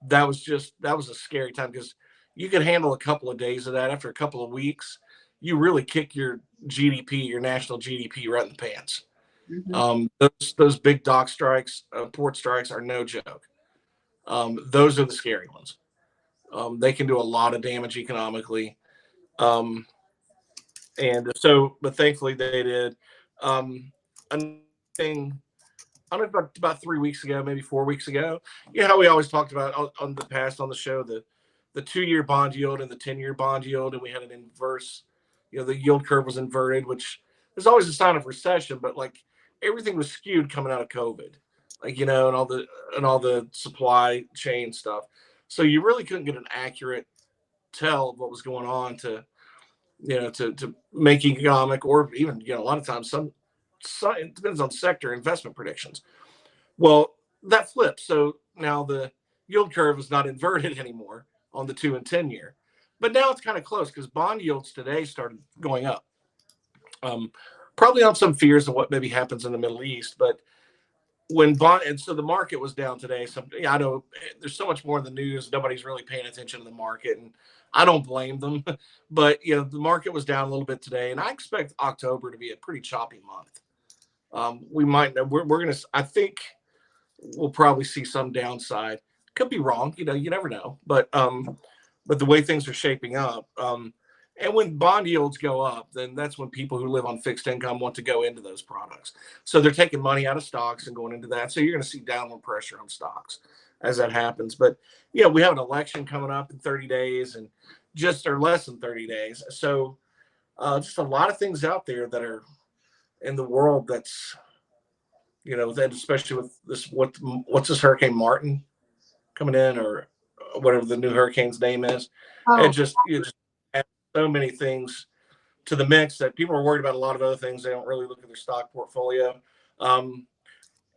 that was a scary time, because you could handle a couple of days of that. After a couple of weeks, you really kick your GDP, your national GDP, right in the pants. Those big dock strikes, port strikes are no joke. Those are the scary ones. They can do a lot of damage economically. But thankfully they did. Another thing, I don't know, about 3 weeks ago, maybe 4 weeks ago, how we always talked about on the past on the show, the 2-year bond yield and the 10-year bond yield, and we had an inverse, the yield curve was inverted, which is always a sign of recession, but like everything was skewed coming out of COVID, like, and all the supply chain stuff. So you really couldn't get an accurate tell of what was going on to make economic, or even, a lot of times some it depends on sector investment predictions. Well, that flips. So now the yield curve is not inverted anymore on the 2 and 10 year, but now it's kind of close, because bond yields today started going up. Probably on some fears of what maybe happens in the Middle East, but and so the market was down today. I know there's so much more in the news. Nobody's really paying attention to the market, and I don't blame them. But the market was down a little bit today, and I expect October to be a pretty choppy month. We might, we're gonna. I think we'll probably see some downside. Could be wrong. You never know. But the way things are shaping up, and when bond yields go up, then that's when people who live on fixed income want to go into those products. So they're taking money out of stocks and going into that. So you're going to see downward pressure on stocks as that happens. But we have an election coming up in 30 days, and or less than 30 days. So just a lot of things out there that are in the world that's, that especially with this, what's this Hurricane Martin coming in, or whatever the new hurricane's name is. And just add so many things to the mix that people are worried about a lot of other things. They don't really look at their stock portfolio.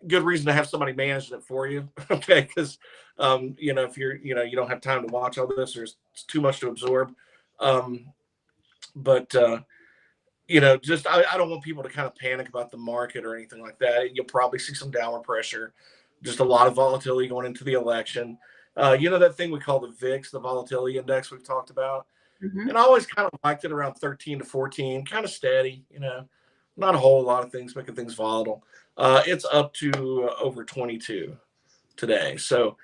Good reason to have somebody managing it for you. Okay. Because, if you're, you don't have time to watch all this, it's too much to absorb. Just, I don't want people to kind of panic about the market or anything like that. You'll probably see some downward pressure, just a lot of volatility going into the election. That thing we call the VIX, the volatility index we've talked about. Mhm. And I always kind of liked it around 13 to 14, kind of steady, not a whole lot of things making things volatile. It's up to over 22 today. So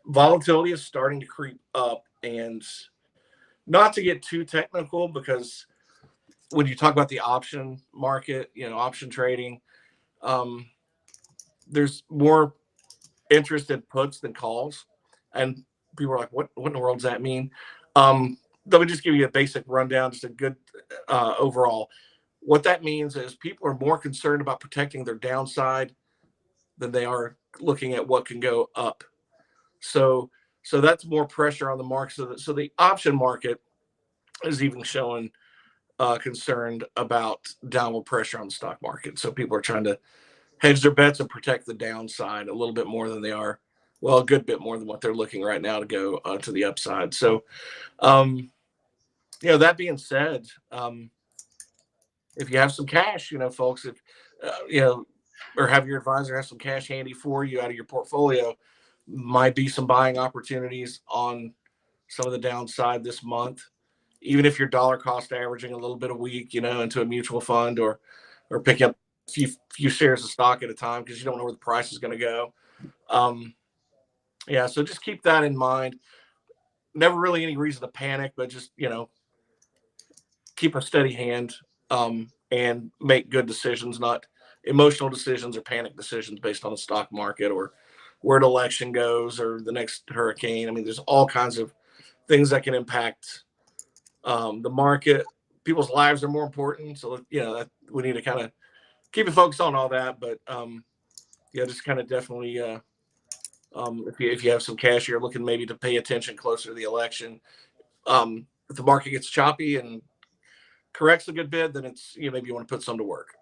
volatility is starting to creep up. And not to get too technical, because when you talk about the option market, option trading, um, there's more interest in puts than calls. And people are like, what in the world does that mean? Let me just give you a basic rundown, just a good overall. What that means is people are more concerned about protecting their downside than they are looking at what can go up. So that's more pressure on the market. So the option market is even showing concerned about downward pressure on the stock market. So people are trying to hedge their bets and protect the downside a little bit more than they are. Well, a good bit more than what they're looking right now to go to the upside. So, that being said, if you have some cash, folks, if or have your advisor have some cash handy for you out of your portfolio, might be some buying opportunities on some of the downside this month. Even if you're dollar cost averaging a little bit a week, into a mutual fund, or picking up a few shares of stock at a time, because you don't know where the price is going to go. So just keep that in mind. Never really any reason to panic, but just keep a steady hand, and make good decisions, not emotional decisions or panic decisions based on the stock market or where an election goes or the next hurricane. I mean, there's all kinds of things that can impact the market. People's lives are more important, so we need to kind of keep it focused on all that. But just kind of definitely, if you have some cash, you're looking maybe to pay attention closer to the election. If the market gets choppy and corrects a good bit, then it's maybe you want to put some to work.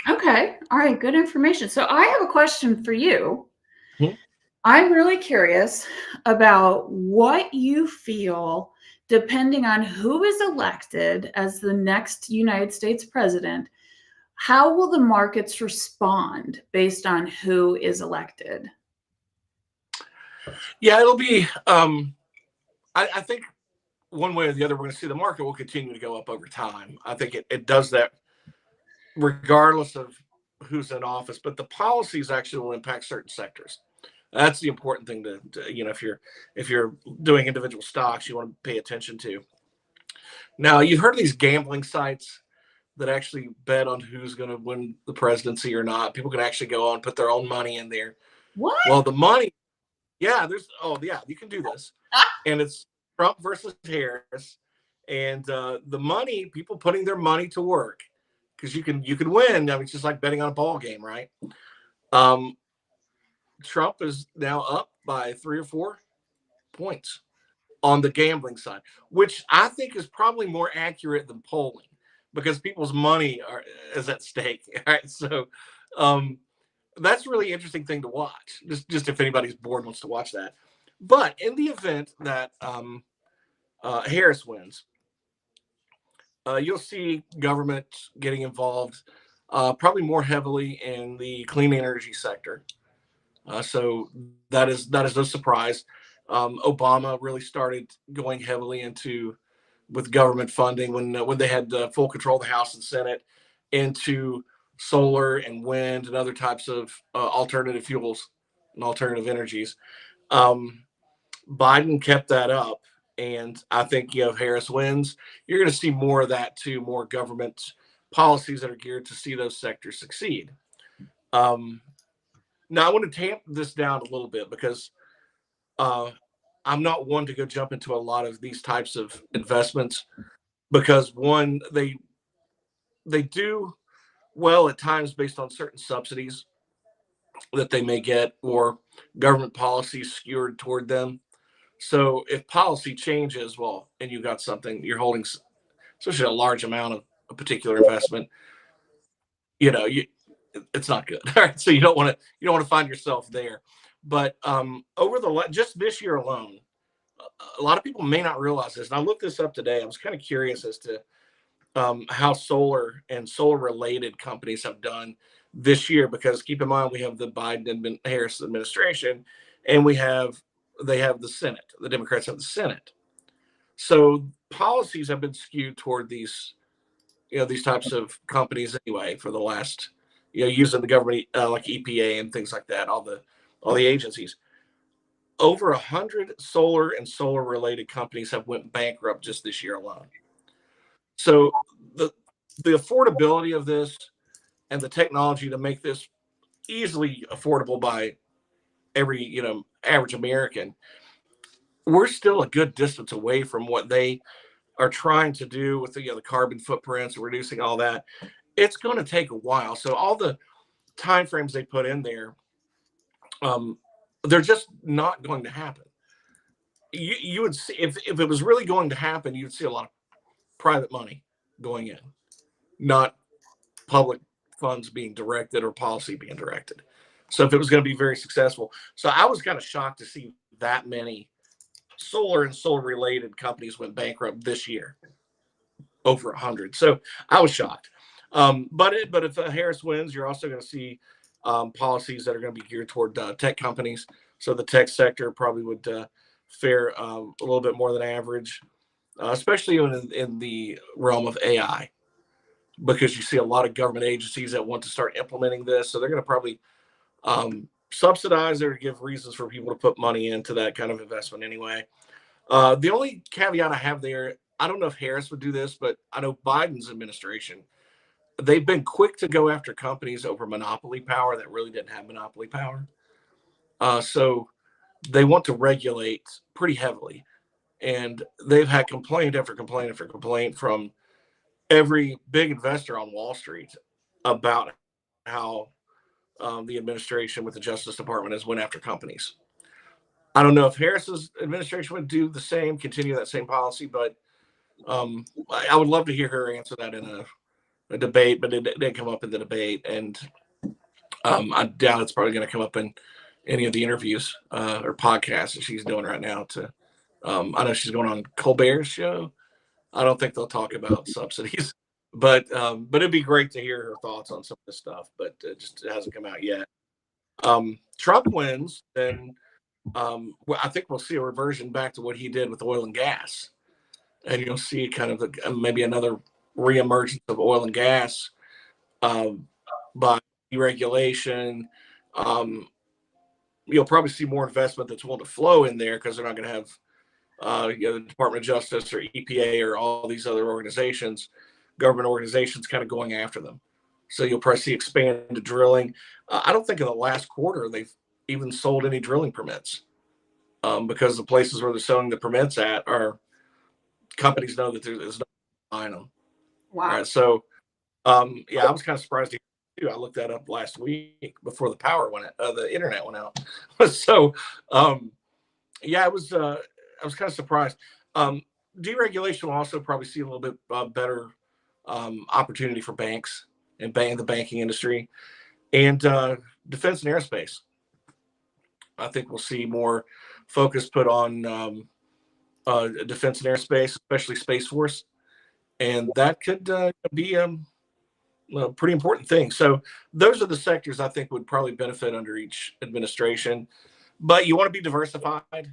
Okay. All right. Good information. So I have a question for you. Hmm? I'm really curious about what you feel, depending on who is elected as the next United States president, how will the markets respond based on who is elected? Yeah, it'll be. I think one way or the other, we're going to see the market will continue to go up over time. I think it does that regardless of who's in office, but the policies actually will impact certain sectors. That's the important thing to if you're doing individual stocks, you want to pay attention to. Now, you've heard of these gambling sites that actually bet on who's going to win the presidency or not. People can actually go on, put their own money in there. What? Well, the money, you can do this. And it's Trump versus Harris. And the money, people putting their money to work, because you can win. I mean, it's just like betting on a ball game, right? Trump is now up by 3 or 4 points on the gambling side, which I think is probably more accurate than polling, because people's money is at stake. All right, so that's a really interesting thing to watch. Just if anybody's bored wants to watch that. But in the event that Harris wins, you'll see government getting involved, probably more heavily in the clean energy sector. So that is no surprise. Obama really started going heavily with government funding when they had full control of the House and Senate, into solar and wind and other types of alternative fuels and alternative energies. Biden kept that up, and I think if Harris wins, you're going to see more of that too, more government policies that are geared to see those sectors succeed. Now, I want to tamp this down a little bit, because I'm not one to go jump into a lot of these types of investments, because one, they do well at times based on certain subsidies that they may get, or government policies skewed toward them. So if policy changes, well, and you got something, you're holding, especially a large amount of a particular investment, it's not good. All right, so you don't want to find yourself there. But just this year alone, a lot of people may not realize this, and I looked this up today. I was kind of curious as to how solar and solar related companies have done this year, because keep in mind, we have the Biden and Harris administration, and they have the Senate. The Democrats have the Senate. So policies have been skewed toward these, these types of companies anyway for the last, using the government like EPA and things like that, all the agencies. Over 100 solar and solar related companies have went bankrupt just this year alone. So the affordability of this and the technology to make this easily affordable by every average American, we're still a good distance away from what they are trying to do with the carbon footprints, reducing all that. It's going to take a while. So all the time frames they put in there, they're just not going to happen. You would see if it was really going to happen, you'd see a lot of private money going in, not public funds being directed or policy being directed. So if it was going to be very successful, so I was kind of shocked to see that many solar and solar related companies went bankrupt this year, over 100. So I was shocked. But if Harris wins, you're also going to see policies that are going to be geared toward tech companies. So the tech sector probably would fare a little bit more than average, especially in the realm of AI, because you see a lot of government agencies that want to start implementing this. So they're going to probably subsidize or give reasons for people to put money into that kind of investment anyway. The only caveat I have there, I don't know if Harris would do this, but I know Biden's administration, they've been quick to go after companies over monopoly power that really didn't have monopoly power. So they want to regulate pretty heavily. And they've had complaint after complaint after complaint from every big investor on Wall Street about how the administration with the Justice Department has went after companies. I don't know if Harris's administration would do the same, continue that same policy, but I would love to hear her answer that in a debate, but it didn't come up in the debate. And I doubt it's probably going to come up in any of the interviews or podcasts that she's doing right now. I know she's going on Colbert's show. I don't think they'll talk about subsidies, but it'd be great to hear her thoughts on some of this stuff, but it just hasn't come out yet. Trump wins, then I think we'll see a reversion back to what he did with oil and gas. And you'll see kind of maybe another reemergence of oil and gas by deregulation. You'll probably see more investment that's willing to flow in there because they're not going to have the Department of Justice or EPA or all these other organizations, government organizations kind of going after them. So you'll probably see expanded drilling. I don't think in the last quarter they've even sold any drilling permits because the places where they're selling the permits at are companies know that there's no buying them. Wow. All right, so I was kind of surprised to hear too. I looked that up last week before the power went out, the internet went out. So I was kind of surprised. Deregulation will also probably see a little bit better opportunity for banks and the banking industry and defense and aerospace. I think we'll see more focus put on defense and aerospace, especially Space Force, and that could be a pretty important thing. So those are the sectors I think would probably benefit under each administration. But you want to be diversified,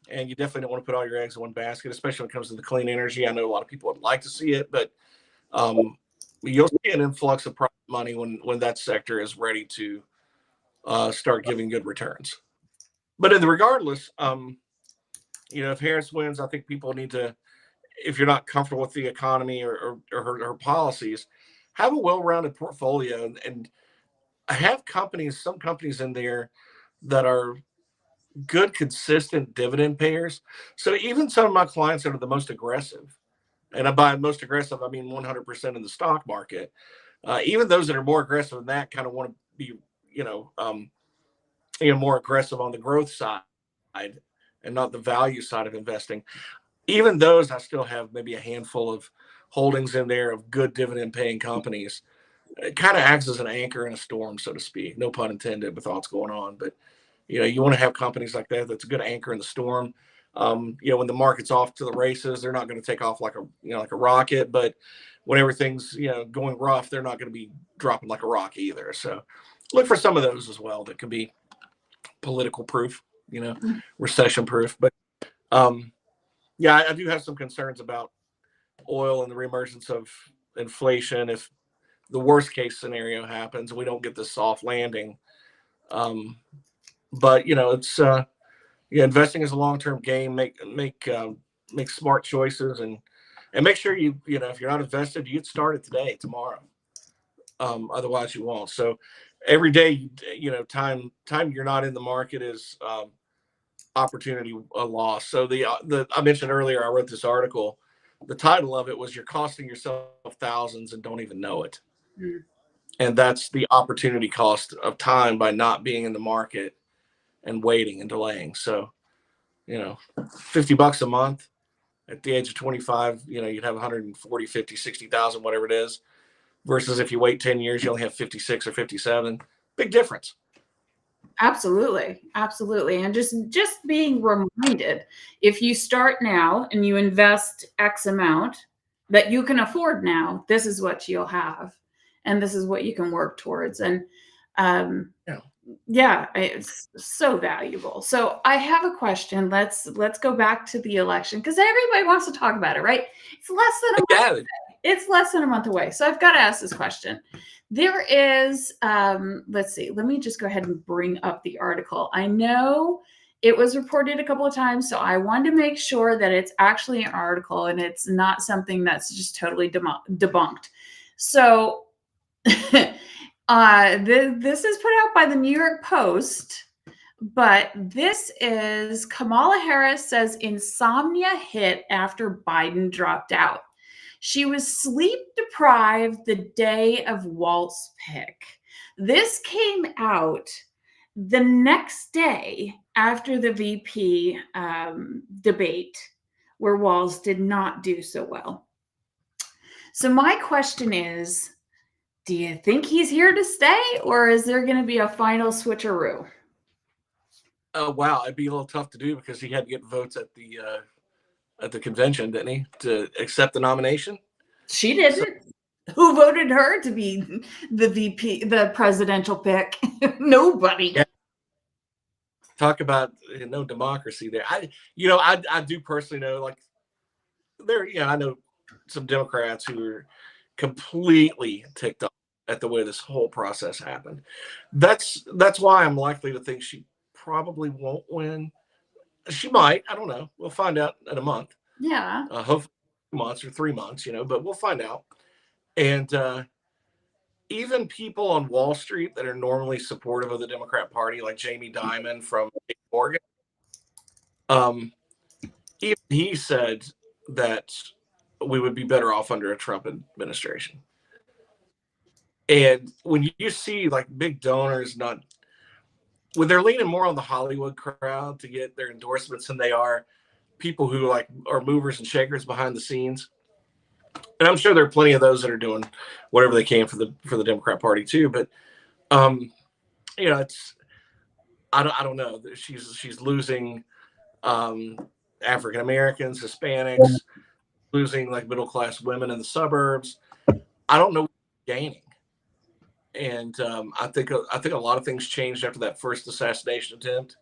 and you definitely don't want to put all your eggs in one basket, especially when it comes to the clean energy. I know a lot of people would like to see it, but you'll see an influx of private money when that sector is ready to start giving good returns. But regardless, if Harris wins, I think people need to, if you're not comfortable with the economy or her policies, have a well-rounded portfolio and have some companies in there that are good, consistent dividend payers. So even some of my clients that are the most aggressive, and by most aggressive, I mean 100% in the stock market, even those that are more aggressive than that kind of want to be, more aggressive on the growth side and not the value side of investing. Even those, I still have maybe a handful of holdings in there of good dividend paying companies. It kind of acts as an anchor in a storm, so to speak. No pun intended with all that's going on. But, you want to have companies like that. That's a good anchor in the storm. When the market's off to the races, they're not going to take off like a rocket. But when everything's, going rough, they're not going to be dropping like a rock either. So look for some of those as well that could be political proof, recession proof. But Yeah, I do have some concerns about oil and the reemergence of inflation if the worst case scenario happens, we don't get this soft landing. Um, but it's investing is a long term game. Make smart choices and make sure if you're not invested, you get started today, tomorrow. Otherwise, you won't. So every day, time you're not in the market is opportunity loss. So the I mentioned earlier, I wrote this article. The title of it was "You're costing yourself thousands and don't even know it." Mm. And that's the opportunity cost of time by not being in the market and waiting and delaying. So, $50 a month at the age of 25, you'd have 140, 50, 60,000, whatever it is, versus if you wait 10 years, you only have 56 or 57. Big difference. Absolutely. Absolutely. And just being reminded, if you start now and you invest X amount that you can afford now, this is what you'll have. And this is what you can work towards. And yeah, it's so valuable. So I have a question. Let's go back to the election because everybody wants to talk about it, right? It's less than a month away. It's less than a month away. So I've got to ask this question. There is, let's see, let me just go ahead and bring up the article. I know it was reported a couple of times, so I wanted to make sure that it's actually an article and it's not something that's just totally debunked. So this is put out by the New York Post, but this is Kamala Harris says insomnia hit after Biden dropped out. She was sleep deprived the day of Walt's pick. This came out the next day after the VP debate, where Walz did not do so well. So my question is, do you think he's here to stay, or is there going to be a final switcheroo? Oh, wow. It'd be a little tough to do because he had to get votes at the convention, didn't he, to accept the nomination? She didn't. So, who voted her to be the VP, the presidential pick? Nobody. Yeah. Talk about no democracy there. I do personally know, like, I know some Democrats who are completely ticked off at the way this whole process happened. That's why I'm likely to think she probably won't win. She might. I don't know. We'll find out in a month. Yeah. Hopefully 2 months or 3 months, but we'll find out. And even people on Wall Street that are normally supportive of the Democrat Party, like Jamie Dimon from Morgan, even he said that we would be better off under a Trump administration. And when you see like big donors when they're leaning more on the Hollywood crowd to get their endorsements than they are people who like are movers and shakers behind the scenes. And I'm sure there are plenty of those that are doing whatever they can for the Democrat Party too. But it's I don't know. She's losing African Americans, Hispanics, losing like middle class women in the suburbs. I don't know what she's gaining. And I think a lot of things changed after that first assassination attempt,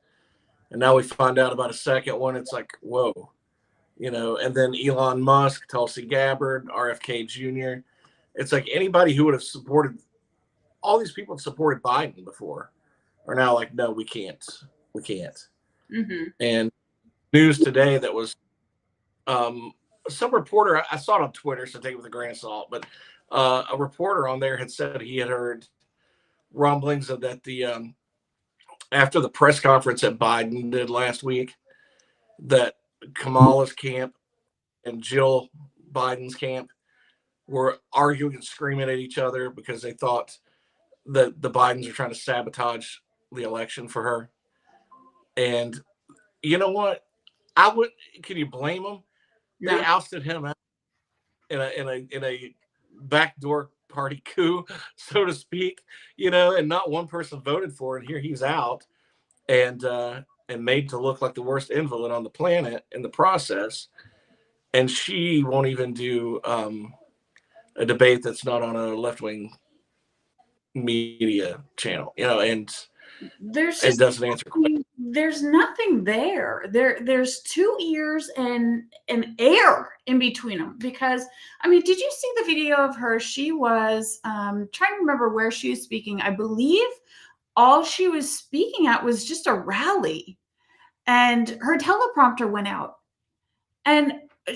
and now we find out about a second one. It's like, whoa, And then Elon Musk, Tulsi Gabbard, RFK Jr. It's like anybody who would have supported all these people that supported Biden before are now like, no, we can't. Mm-hmm. And news today that was some reporter, I saw it on Twitter, so take it with a grain of salt, but a reporter on there had said he had heard rumblings of that after the press conference that Biden did last week, that Kamala's camp and Jill Biden's camp were arguing and screaming at each other because they thought that the Bidens are trying to sabotage the election for her. And you know what? Can you blame them? No. They ousted him out in a backdoor party coup, so to speak, and not one person voted for it. And here he's out and made to look like the worst invalid on the planet in the process. And she won't even do a debate that's not on a left-wing media channel, and there's just doesn't answer questions. there's nothing there. There's two ears and air in between them. Because I mean, did you see the video of her? She was trying to remember where she was speaking. I believe all she was speaking at was just a rally, and her teleprompter went out, and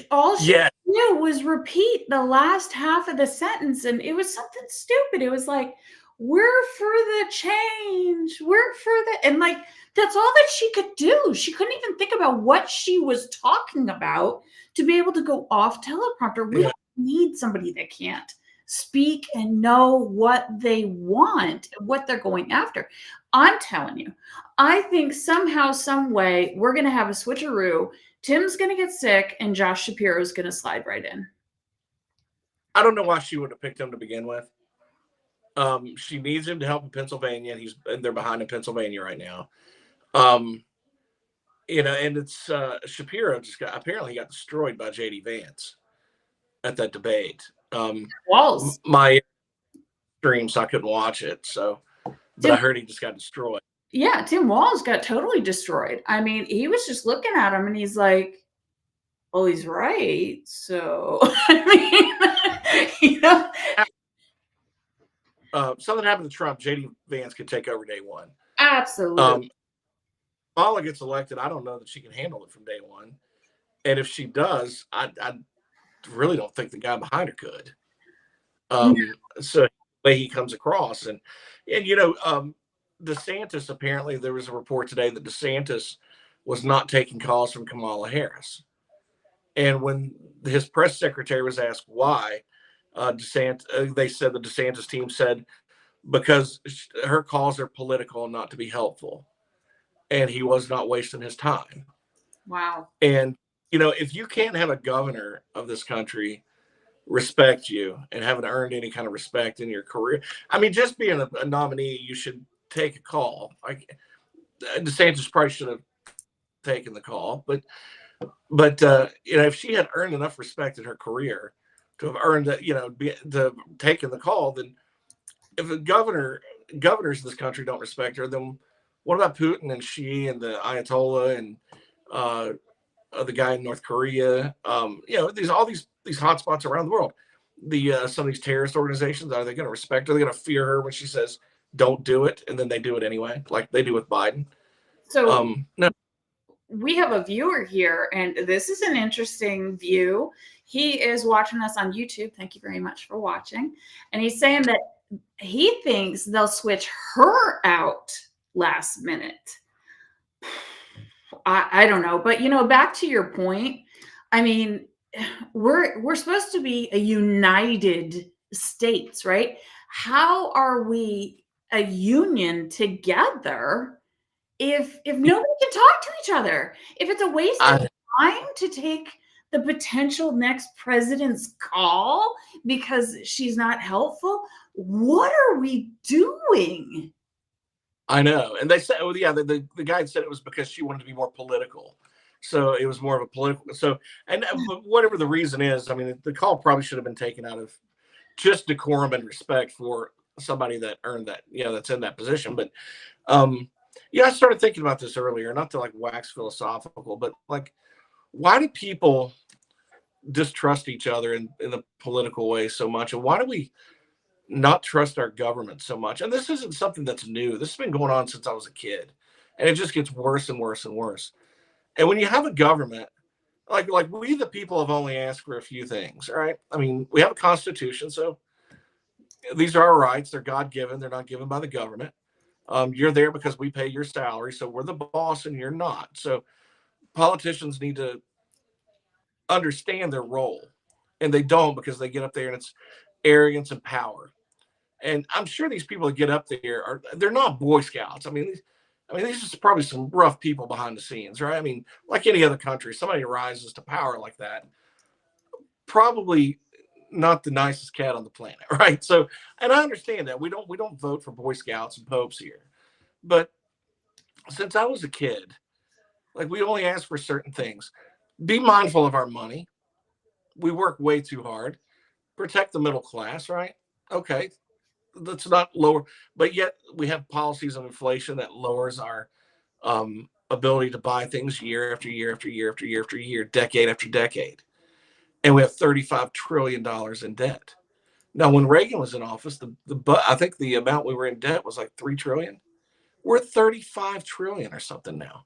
all she Yeah, knew was repeat the last half of the sentence, and it was something stupid. It was like, "We're for the change. We're for the," and like that's all that she could do. She couldn't even think about what she was talking about to be able to go off teleprompter. We yeah. don't need somebody that can't speak and know what they want, what they're going after. I'm telling you, I think somehow, some way, we're going to have a switcheroo. Tim's going to get sick, and Josh Shapiro is going to slide right in. I don't know why she would have picked him to begin with. She needs him to help in Pennsylvania, and they're behind in Pennsylvania right now. You know, and it's Shapiro apparently got destroyed by JD Vance at that debate. Walls. My stream, so I couldn't watch it. So, but I heard he just got destroyed. Yeah, Tim Walz got totally destroyed. I mean, he was just looking at him, and he's like, "Oh, he's right." So, I mean, you know, Something happened to Trump. JD Vance could take over day one. absolutely. Kamala gets elected. I don't know that she can handle it from day one. And if she does, I really don't think the guy behind her could. So the way he comes across, and you know, DeSantis, apparently there was a report today that DeSantis was not taking calls from Kamala Harris. And when his press secretary was asked why, they said the DeSantis team said because her calls are political and not to be helpful, and he was not wasting his time. Wow. And you know, if you can't have a governor of this country respect you and haven't earned any kind of respect in your career, I mean, just being a nominee, you should take a call. Like DeSantis probably should have taken the call, but you know, if she had earned enough respect in her career to have earned that, you know, to taken the call, then if a governors of this country don't respect her, then what about Putin and Xi and the Ayatollah and the guy in North Korea? You know, all these hotspots around the world. Some of these terrorist organizations, are they going to respect her? Are they going to fear her when she says don't do it, and then they do it anyway, like they do with Biden? So no. We have a viewer here, and this is an interesting view. He is watching us on YouTube. Thank you very much for watching. And he's saying that he thinks they'll switch her out last minute. I don't know, but you know, back to your point, I mean, we're supposed to be a united states, right? How are we a union together if nobody can talk to each other? If it's a waste of time to take the potential next president's call because she's not helpful, what are we doing? I know. And they said, well, yeah, the guy said it was because she wanted to be more political. So it was more of a political. So, and whatever the reason is, I mean, the call probably should have been taken out of just decorum and respect for somebody that earned that, you know, that's in that position. But, yeah, I started thinking about this earlier, not to like wax philosophical, but like, why do people distrust each other in the political way so much? And why do we not trust our government so much? And this isn't something that's new. This has been going on since I was a kid, and it just gets worse and worse and worse. And when you have a government, like we the people have only asked for a few things, right? I mean, we have a constitution, so these are our rights. They're God-given. They're not given by the government. You're there because we pay your salary, so we're the boss and you're not. So politicians need to understand their role, and they don't, because they get up there and it's arrogance and power. And I'm sure these people that get up there they're not Boy Scouts. I mean, these are probably some rough people behind the scenes, right? I mean, like any other country, somebody rises to power like that, probably not the nicest cat on the planet, right? So, and I understand that we don't vote for Boy Scouts and popes here, but since I was a kid, like we only ask for certain things. Be mindful of our money. We work way too hard. Protect the middle class, right? Okay, let's not lower, but yet we have policies of inflation that lowers our ability to buy things year after year after year after year after year, decade after decade. And we have $35 trillion in debt. Now, when Reagan was in office, I think the amount we were in debt was like 3 trillion. We're at 35 trillion or something now.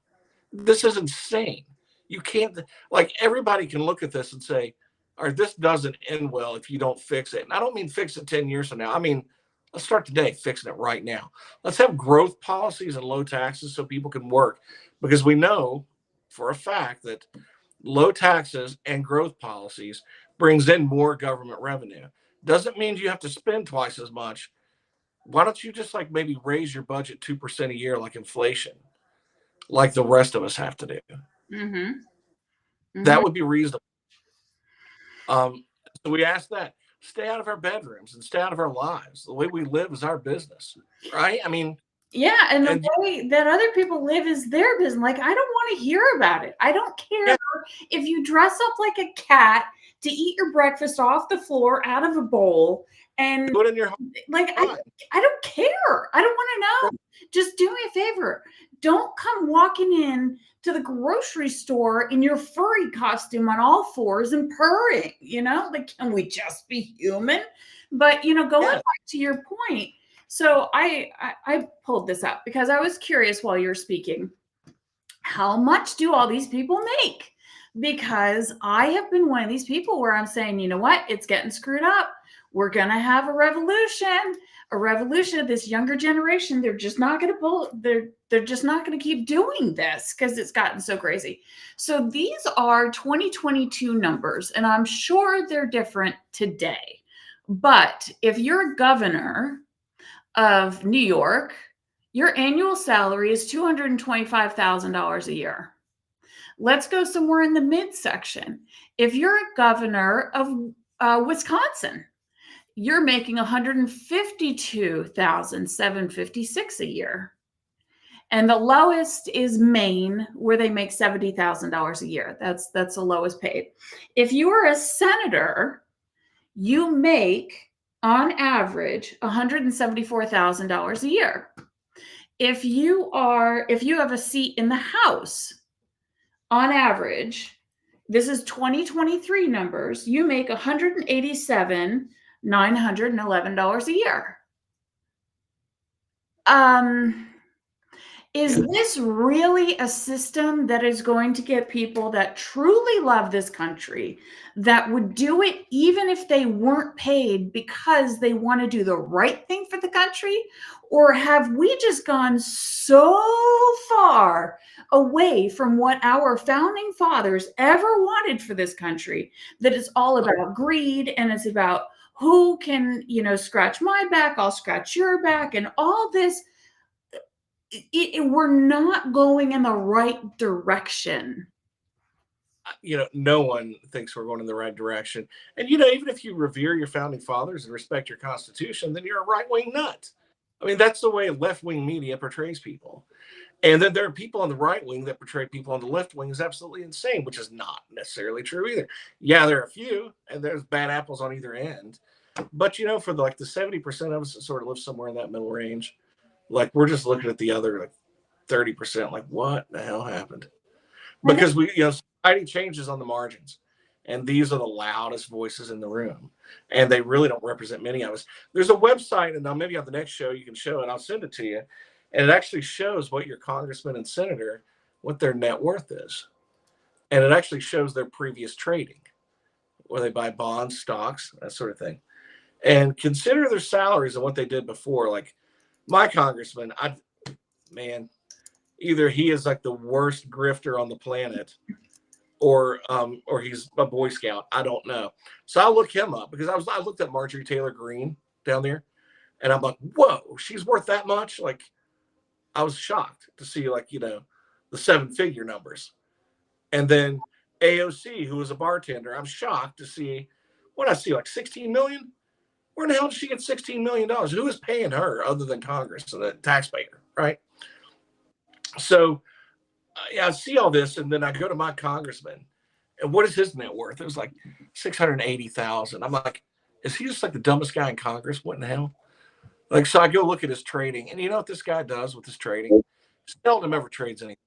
This is insane. You can't, like, everybody can look at this and say, all right, this doesn't end well if you don't fix it. And I don't mean fix it 10 years from now. I mean, let's start today fixing it right now. Let's have growth policies and low taxes so people can work, because we know for a fact that low taxes and growth policies brings in more government revenue. Doesn't mean you have to spend twice as much. Why don't you just like maybe raise your budget 2% a year like inflation, like the rest of us have to do? Mm-hmm. Mm-hmm. That would be reasonable. So we ask that. Stay out of our bedrooms and stay out of our lives. The way we live is our business, right? I mean, yeah, and the way that other people live is their business. Like, I don't want to hear about it. I don't care if you dress up like a cat to eat your breakfast off the floor out of a bowl and do it in your home. Like, I don't care. I don't want to know. Just do me a favor. Don't come walking in to the grocery store in your furry costume on all fours and purring, like, can we just be human? But, going back to your point. So I pulled this up because I was curious while you're speaking, how much do all these people make? Because I have been one of these people where I'm saying, you know what? It's getting screwed up. We're going to have a revolution of this younger generation. They're just not going to they're just not going to keep doing this because it's gotten so crazy. So these are 2022 numbers, and I'm sure they're different today. But if you're a governor of New York, your annual salary is $225,000 a year. Let's go somewhere in the midsection. If you're a governor of Wisconsin, you're making $152,756 a year. And the lowest is Maine, where they make $70,000 a year. That's the lowest paid. If you are a senator, you make on average $174,000 a year. If you have a seat in the House, on average, this is 2023 numbers, you make $187,911 a year. Is this really a system that is going to get people that truly love this country, that would do it even if they weren't paid because they want to do the right thing for the country? Or have we just gone so far away from what our founding fathers ever wanted for this country that it's all about greed, and it's about who can, scratch my back, I'll scratch your back, and all this? We're not going in the right direction. No one thinks we're going in the right direction. And, even if you revere your founding fathers and respect your Constitution, then you're a right-wing nut. I mean, that's the way left-wing media portrays people. And then there are people on the right wing that portray people on the left wing as absolutely insane, which is not necessarily true either. Yeah, there are a few, and there's bad apples on either end. But, for the 70% of us that sort of live somewhere in that middle range, like, we're just looking at the other 30%, like, what the hell happened? Because society changes on the margins, and these are the loudest voices in the room, and they really don't represent many of us. There's a website, and now maybe on the next show you can show it. I'll send it to you, and it actually shows what your congressman and senator, what their net worth is, and it actually shows their previous trading, where they buy bonds, stocks, that sort of thing, and consider their salaries and what they did before. Like, my congressman, either he is like the worst grifter on the planet, or he's a Boy Scout. I don't know. So I'll look him up, because I looked at Marjorie Taylor Greene down there, and I'm like, whoa, she's worth that much? Like, I was shocked to see the 7-figure numbers. And then AOC, who was a bartender, I'm shocked to see what I see, 16 million. Where in the hell did she get $16 million? Who is paying her other than Congress and the taxpayer, right? So, I see all this, and then I go to my congressman, and what is his net worth? It was like $680,000. I'm like, is he just the dumbest guy in Congress? What in the hell? So I go look at his trading, and you know what this guy does with his trading? Seldom ever trades anything.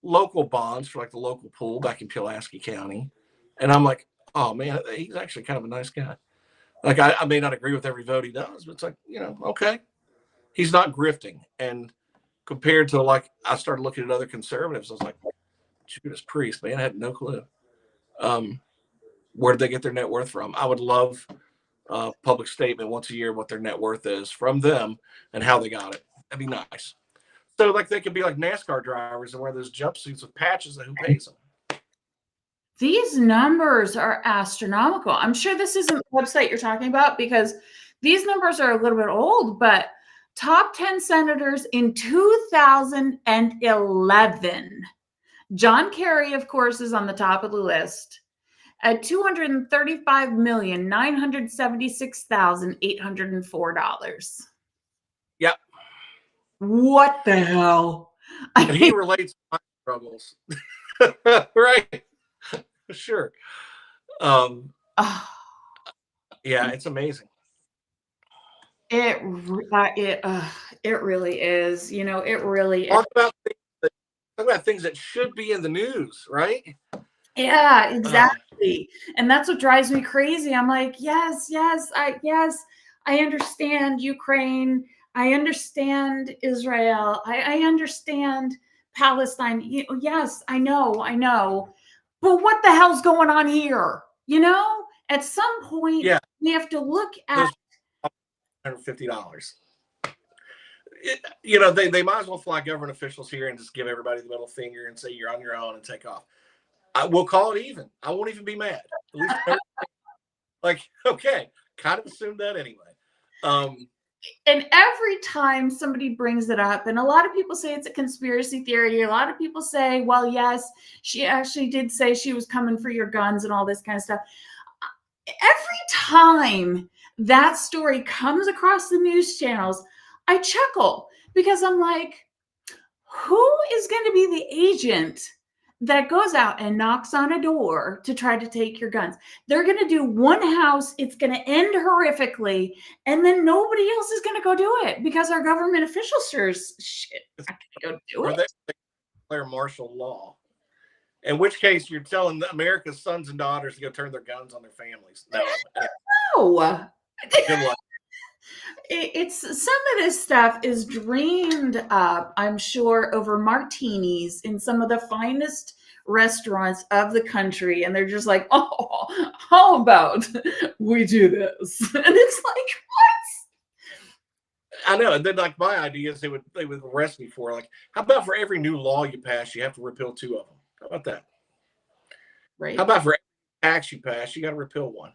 local bonds for like the local pool back in Pulaski County. And I'm like, oh man, he's actually kind of a nice guy. Like I may not agree with every vote he does, but it's like, okay. He's not grifting. And compared to like, I started looking at other conservatives, I was like, Judas Priest, man, I had no clue. Where did they get their net worth from? I would love a public statement once a year what their net worth is from them and how they got it. That'd be nice. So like they could be like NASCAR drivers and wear those jumpsuits with patches and who pays them. These numbers are astronomical. I'm sure this isn't the website you're talking about because these numbers are a little bit old, but top 10 senators in 2011. John Kerry, of course, is on the top of the list at $235,976,804. Yep. What the hell? And he relates to my struggles. Right. Sure. Yeah, it's amazing. It really is. It really Talk about things that should be in the news, right? Yeah, exactly. And that's what drives me crazy. I'm like, yes, I understand Ukraine. I understand Israel. I understand Palestine. Yes, I know. But what the hell's going on here? At some point, we have to look at $150. They might as well fly government officials here and just give everybody the middle finger and say you're on your own and take off. We'll call it even. I won't even be mad. At least, okay, kind of assumed that anyway. And every time somebody brings it up, and a lot of people say it's a conspiracy theory, a lot of people say, well, yes, she actually did say she was coming for your guns and all this kind of stuff. Every time that story comes across the news channels, I chuckle because I'm like, who is going to be the agent that goes out and knocks on a door to try to take your guns? They're going to do one house. It's going to end horrifically. And then nobody else is going to go do it because our government officials shit, I can't go do it. They declare martial law. In which case you're telling America's sons and daughters to go turn their guns on their families. No. Good luck. It's some of this stuff is dreamed up, I'm sure, over martinis in some of the finest restaurants of the country, and they're just like, oh, how about we do this? And it's like, what? I know. And then like my idea is they would arrest me for like, how about for every new law you pass, you have to repeal 2 of them? How about that? Right. How about for every tax you pass, you got to repeal 1?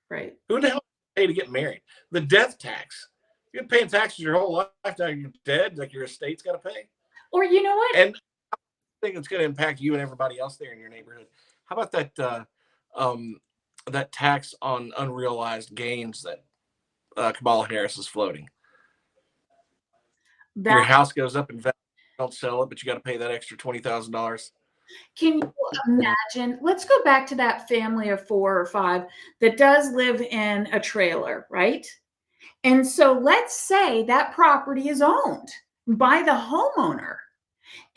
Right. Who the hell pay to get married? The death tax. You've been paying taxes your whole life. Now you're dead. Like your estate's got to pay. Or you know what? And I think it's going to impact you and everybody else there in your neighborhood. How about that tax on unrealized gains that Kamala Harris is floating? Your house goes up in value. Don't sell it, but you got to pay that extra $20,000. Can you imagine? Let's go back to that family of 4 or 5 that does live in a trailer, right? And so let's say that property is owned by the homeowner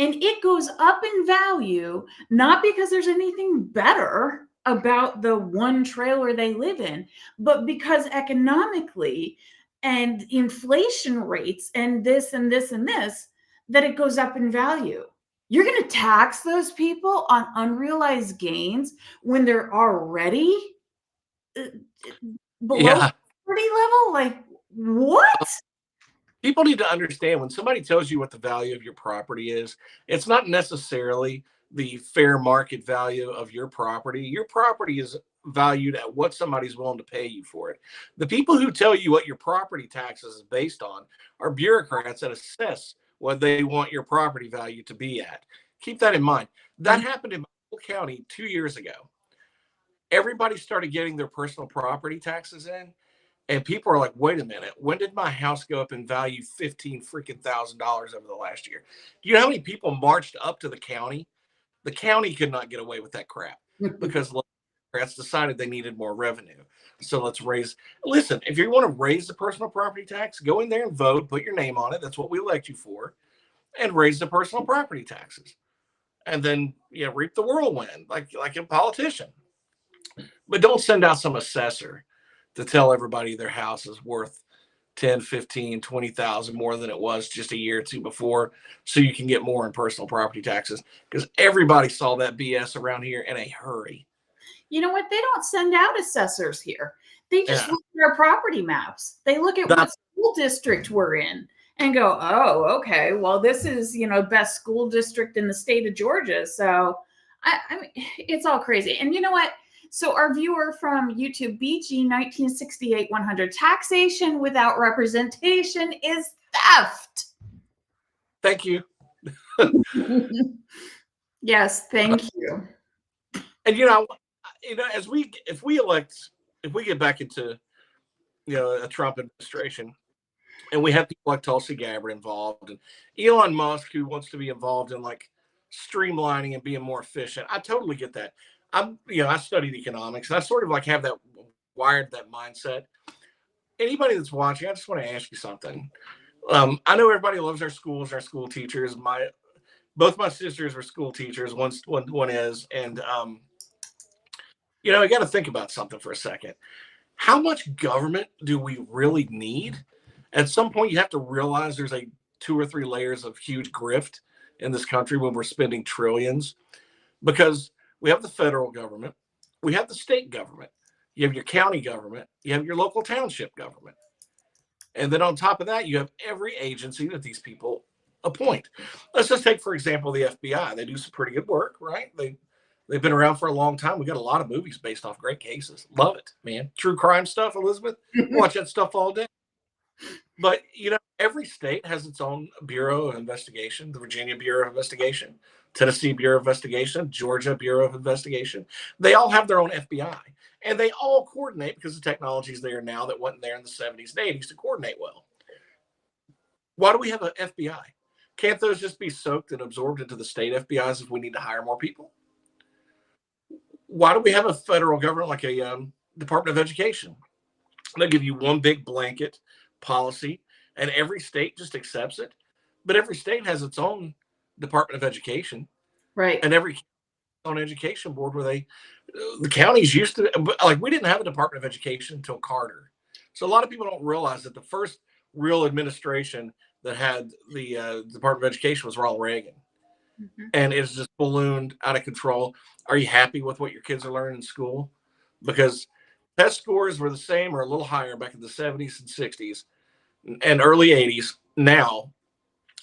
and it goes up in value, not because there's anything better about the one trailer they live in, but because economically and inflation rates and this and this and this, that it goes up in value. You're going to tax those people on unrealized gains when they're already below poverty level? Like, what? People need to understand when somebody tells you what the value of your property is, it's not necessarily the fair market value of your property. Your property is valued at what somebody's willing to pay you for it. The people who tell you what your property taxes is based on are bureaucrats that assess what they want your property value to be at. Keep that in mind. That happened in Michael County 2 years ago. Everybody started getting their personal property taxes in, and people are like, wait a minute, when did my house go up in value $15,000 over the last year? Do you know how many people marched up to the county? The county could not get away with that crap because Democrats decided they needed more revenue. So let's listen, if you want to raise the personal property tax, go in there and vote, put your name on it. That's what we elect you for. and raise the personal property taxes, and then reap the whirlwind like a politician. But don't send out some assessor to tell everybody their house is worth 10, 15, 20,000 more than it was just a year or two before, so you can get more in personal property taxes, because everybody saw that BS around here in a hurry. You know what? They don't send out assessors here. They just Yeah. look at our property maps. They look at what school district we're in and go, oh, okay, well, this is, best school district in the state of Georgia. So I mean, it's all crazy. And you know what? So our viewer from YouTube, BG 1968 100, taxation without representation is theft. Thank you. Yes, thank you. And if we get back into a Trump administration, and we have people like Tulsi Gabbard involved, and Elon Musk, who wants to be involved in like streamlining and being more efficient, I totally get that. I studied economics, and I sort of like have that wired, that mindset. Anybody that's watching, I just want to ask you something. I know everybody loves our schools, our school teachers. Both my sisters were school teachers. One is, and you got to think about something for a second. How much government do we really need? At some point, you have to realize there's 2 or 3 layers of huge grift in this country when we're spending trillions, because we have the federal government, we have the state government, you have your county government, you have your local township government. And then on top of that, you have every agency that these people appoint. Let's just take, for example, the FBI. They do some pretty good work, right? They've been around for a long time. We got a lot of movies based off great cases. Love it, man. True crime stuff, Elizabeth. Watch that stuff all day. But, every state has its own Bureau of Investigation. The Virginia Bureau of Investigation, Tennessee Bureau of Investigation, Georgia Bureau of Investigation. They all have their own FBI. And they all coordinate because the technology is there now that wasn't there in the 70s and 80s to coordinate well. Why do we have an FBI? Can't those just be soaked and absorbed into the state FBIs if we need to hire more people? Why do we have a federal government like a Department of Education? They'll give you one big blanket policy, and every state just accepts it. But every state has its own Department of Education, right? And every own education board where the counties used to, like, we didn't have a Department of Education until Carter. So a lot of people don't realize that the first real administration that had the Department of Education was Ronald Reagan. Mm-hmm. And it's just ballooned out of control. Are you happy with what your kids are learning in school? Because test scores were the same or a little higher back in the 70s and 60s and early 80s now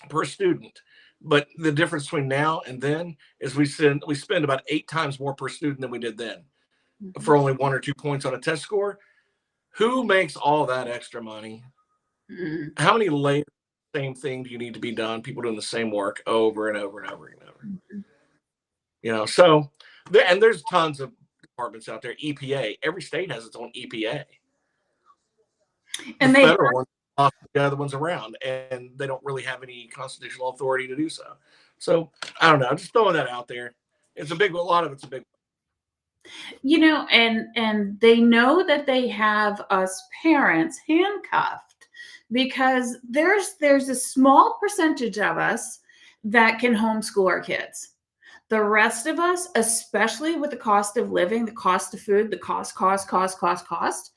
per student. But the difference between now and then is we spend about 8 times more per student than we did then, mm-hmm. for only 1 or 2 points on a test score. Who makes all that extra money? Mm-hmm. How many layers, same thing do you need to be done? People doing the same work over and over and over and over. Mm-hmm. So there's tons of departments out there. EPA, every state has its own EPA. And the federal ones off the other ones around, and they don't really have any constitutional authority to do so. So I don't know. I'm just throwing that out there. It's a lot of it's a big. And they know that they have us parents handcuffed because there's a small percentage of us that can homeschool our kids. The rest of us, especially with the cost of living, the cost of food, the cost,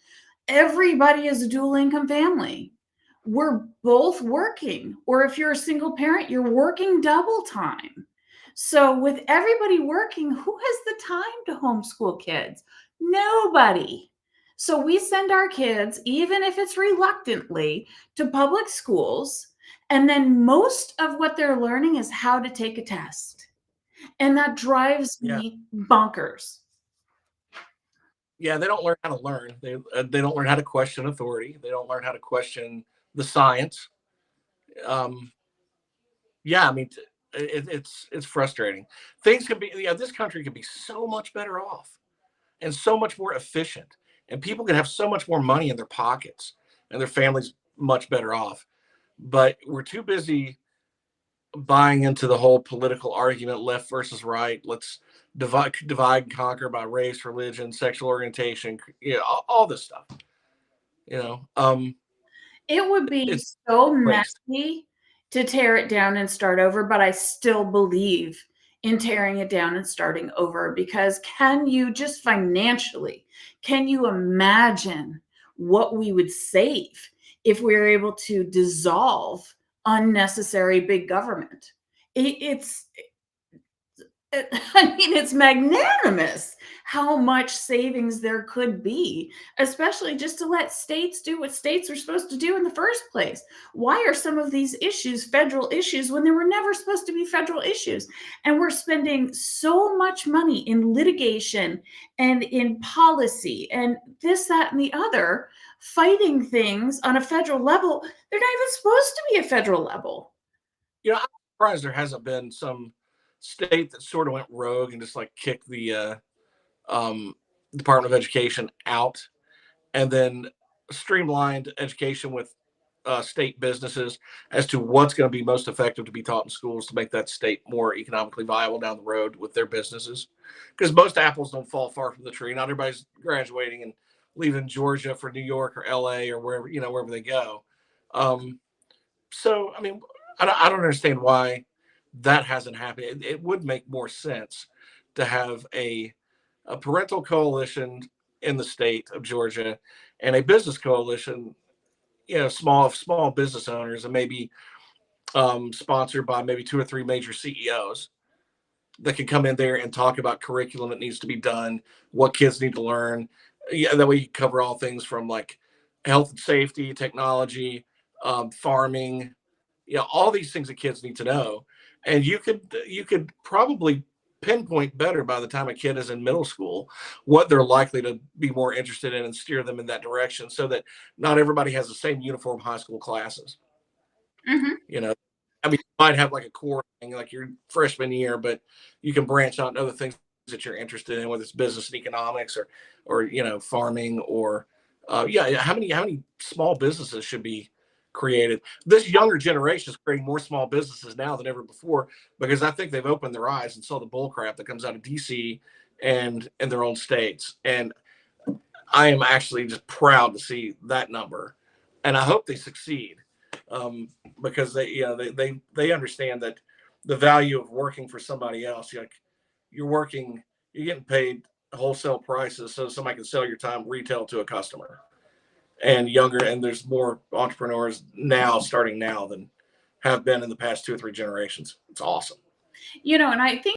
everybody is a dual income family. We're both working, or if you're a single parent, you're working double time. So with everybody working, who has the time to homeschool kids? Nobody. So we send our kids, even if it's reluctantly, to public schools. And then most of what they're learning is how to take a test. And that drives me bonkers. Yeah, they don't learn how to learn. They don't learn how to question authority. They don't learn how to question the science. I mean, it's frustrating. Things could be, this country could be so much better off and so much more efficient, and people can have so much more money in their pockets and their families much better off. But we're too busy buying into the whole political argument, left versus right. Let's divide and conquer by race, religion, sexual orientation, all this stuff. It would be so messy to tear it down and start over, but I still believe in tearing it down and starting over, because can you just financially, can you imagine what we would save if we were able to dissolve unnecessary big government? I mean, it's magnanimous how much savings there could be, especially just to let states do what states are supposed to do in the first place. Why are some of these issues federal issues when they were never supposed to be federal issues? And we're spending so much money in litigation and in policy and this, that, and the other, fighting things on a federal level. They're not even supposed to be a federal level. You know, I'm surprised there hasn't been some state that sort of went rogue and just like kicked the Department of Education out, and then streamlined education with state businesses as to what's going to be most effective to be taught in schools to make that state more economically viable down the road with their businesses. Because most apples don't fall far from the tree. Not everybody's graduating and leaving Georgia for New York or LA or wherever, wherever they go. So, I mean, I don't understand why that hasn't happened. It would make more sense to have a parental coalition in the state of Georgia and a business coalition, small business owners, and maybe sponsored by maybe 2 or 3 major CEOs that can come in there and talk about curriculum that needs to be done, what kids need to learn. Yeah, that way you cover all things from like health and safety, technology, farming, all these things that kids need to know. And you could probably pinpoint better by the time a kid is in middle school what they're likely to be more interested in and steer them in that direction, so that not everybody has the same uniform high school classes. Mm-hmm. I mean, you might have like a core thing like your freshman year, but you can branch out in other things that you're interested in, whether it's business and economics or farming or how many small businesses should be created. This younger generation is creating more small businesses now than ever before, because I think they've opened their eyes and saw the bull crap that comes out of DC and in their own states. And I am actually just proud to see that number, and I hope they succeed, because they understand that the value of working for somebody else. You're getting paid wholesale prices, so somebody can sell your time retail to a customer. And there's more entrepreneurs now, starting now, than have been in the past 2 or 3 generations. It's awesome. And I think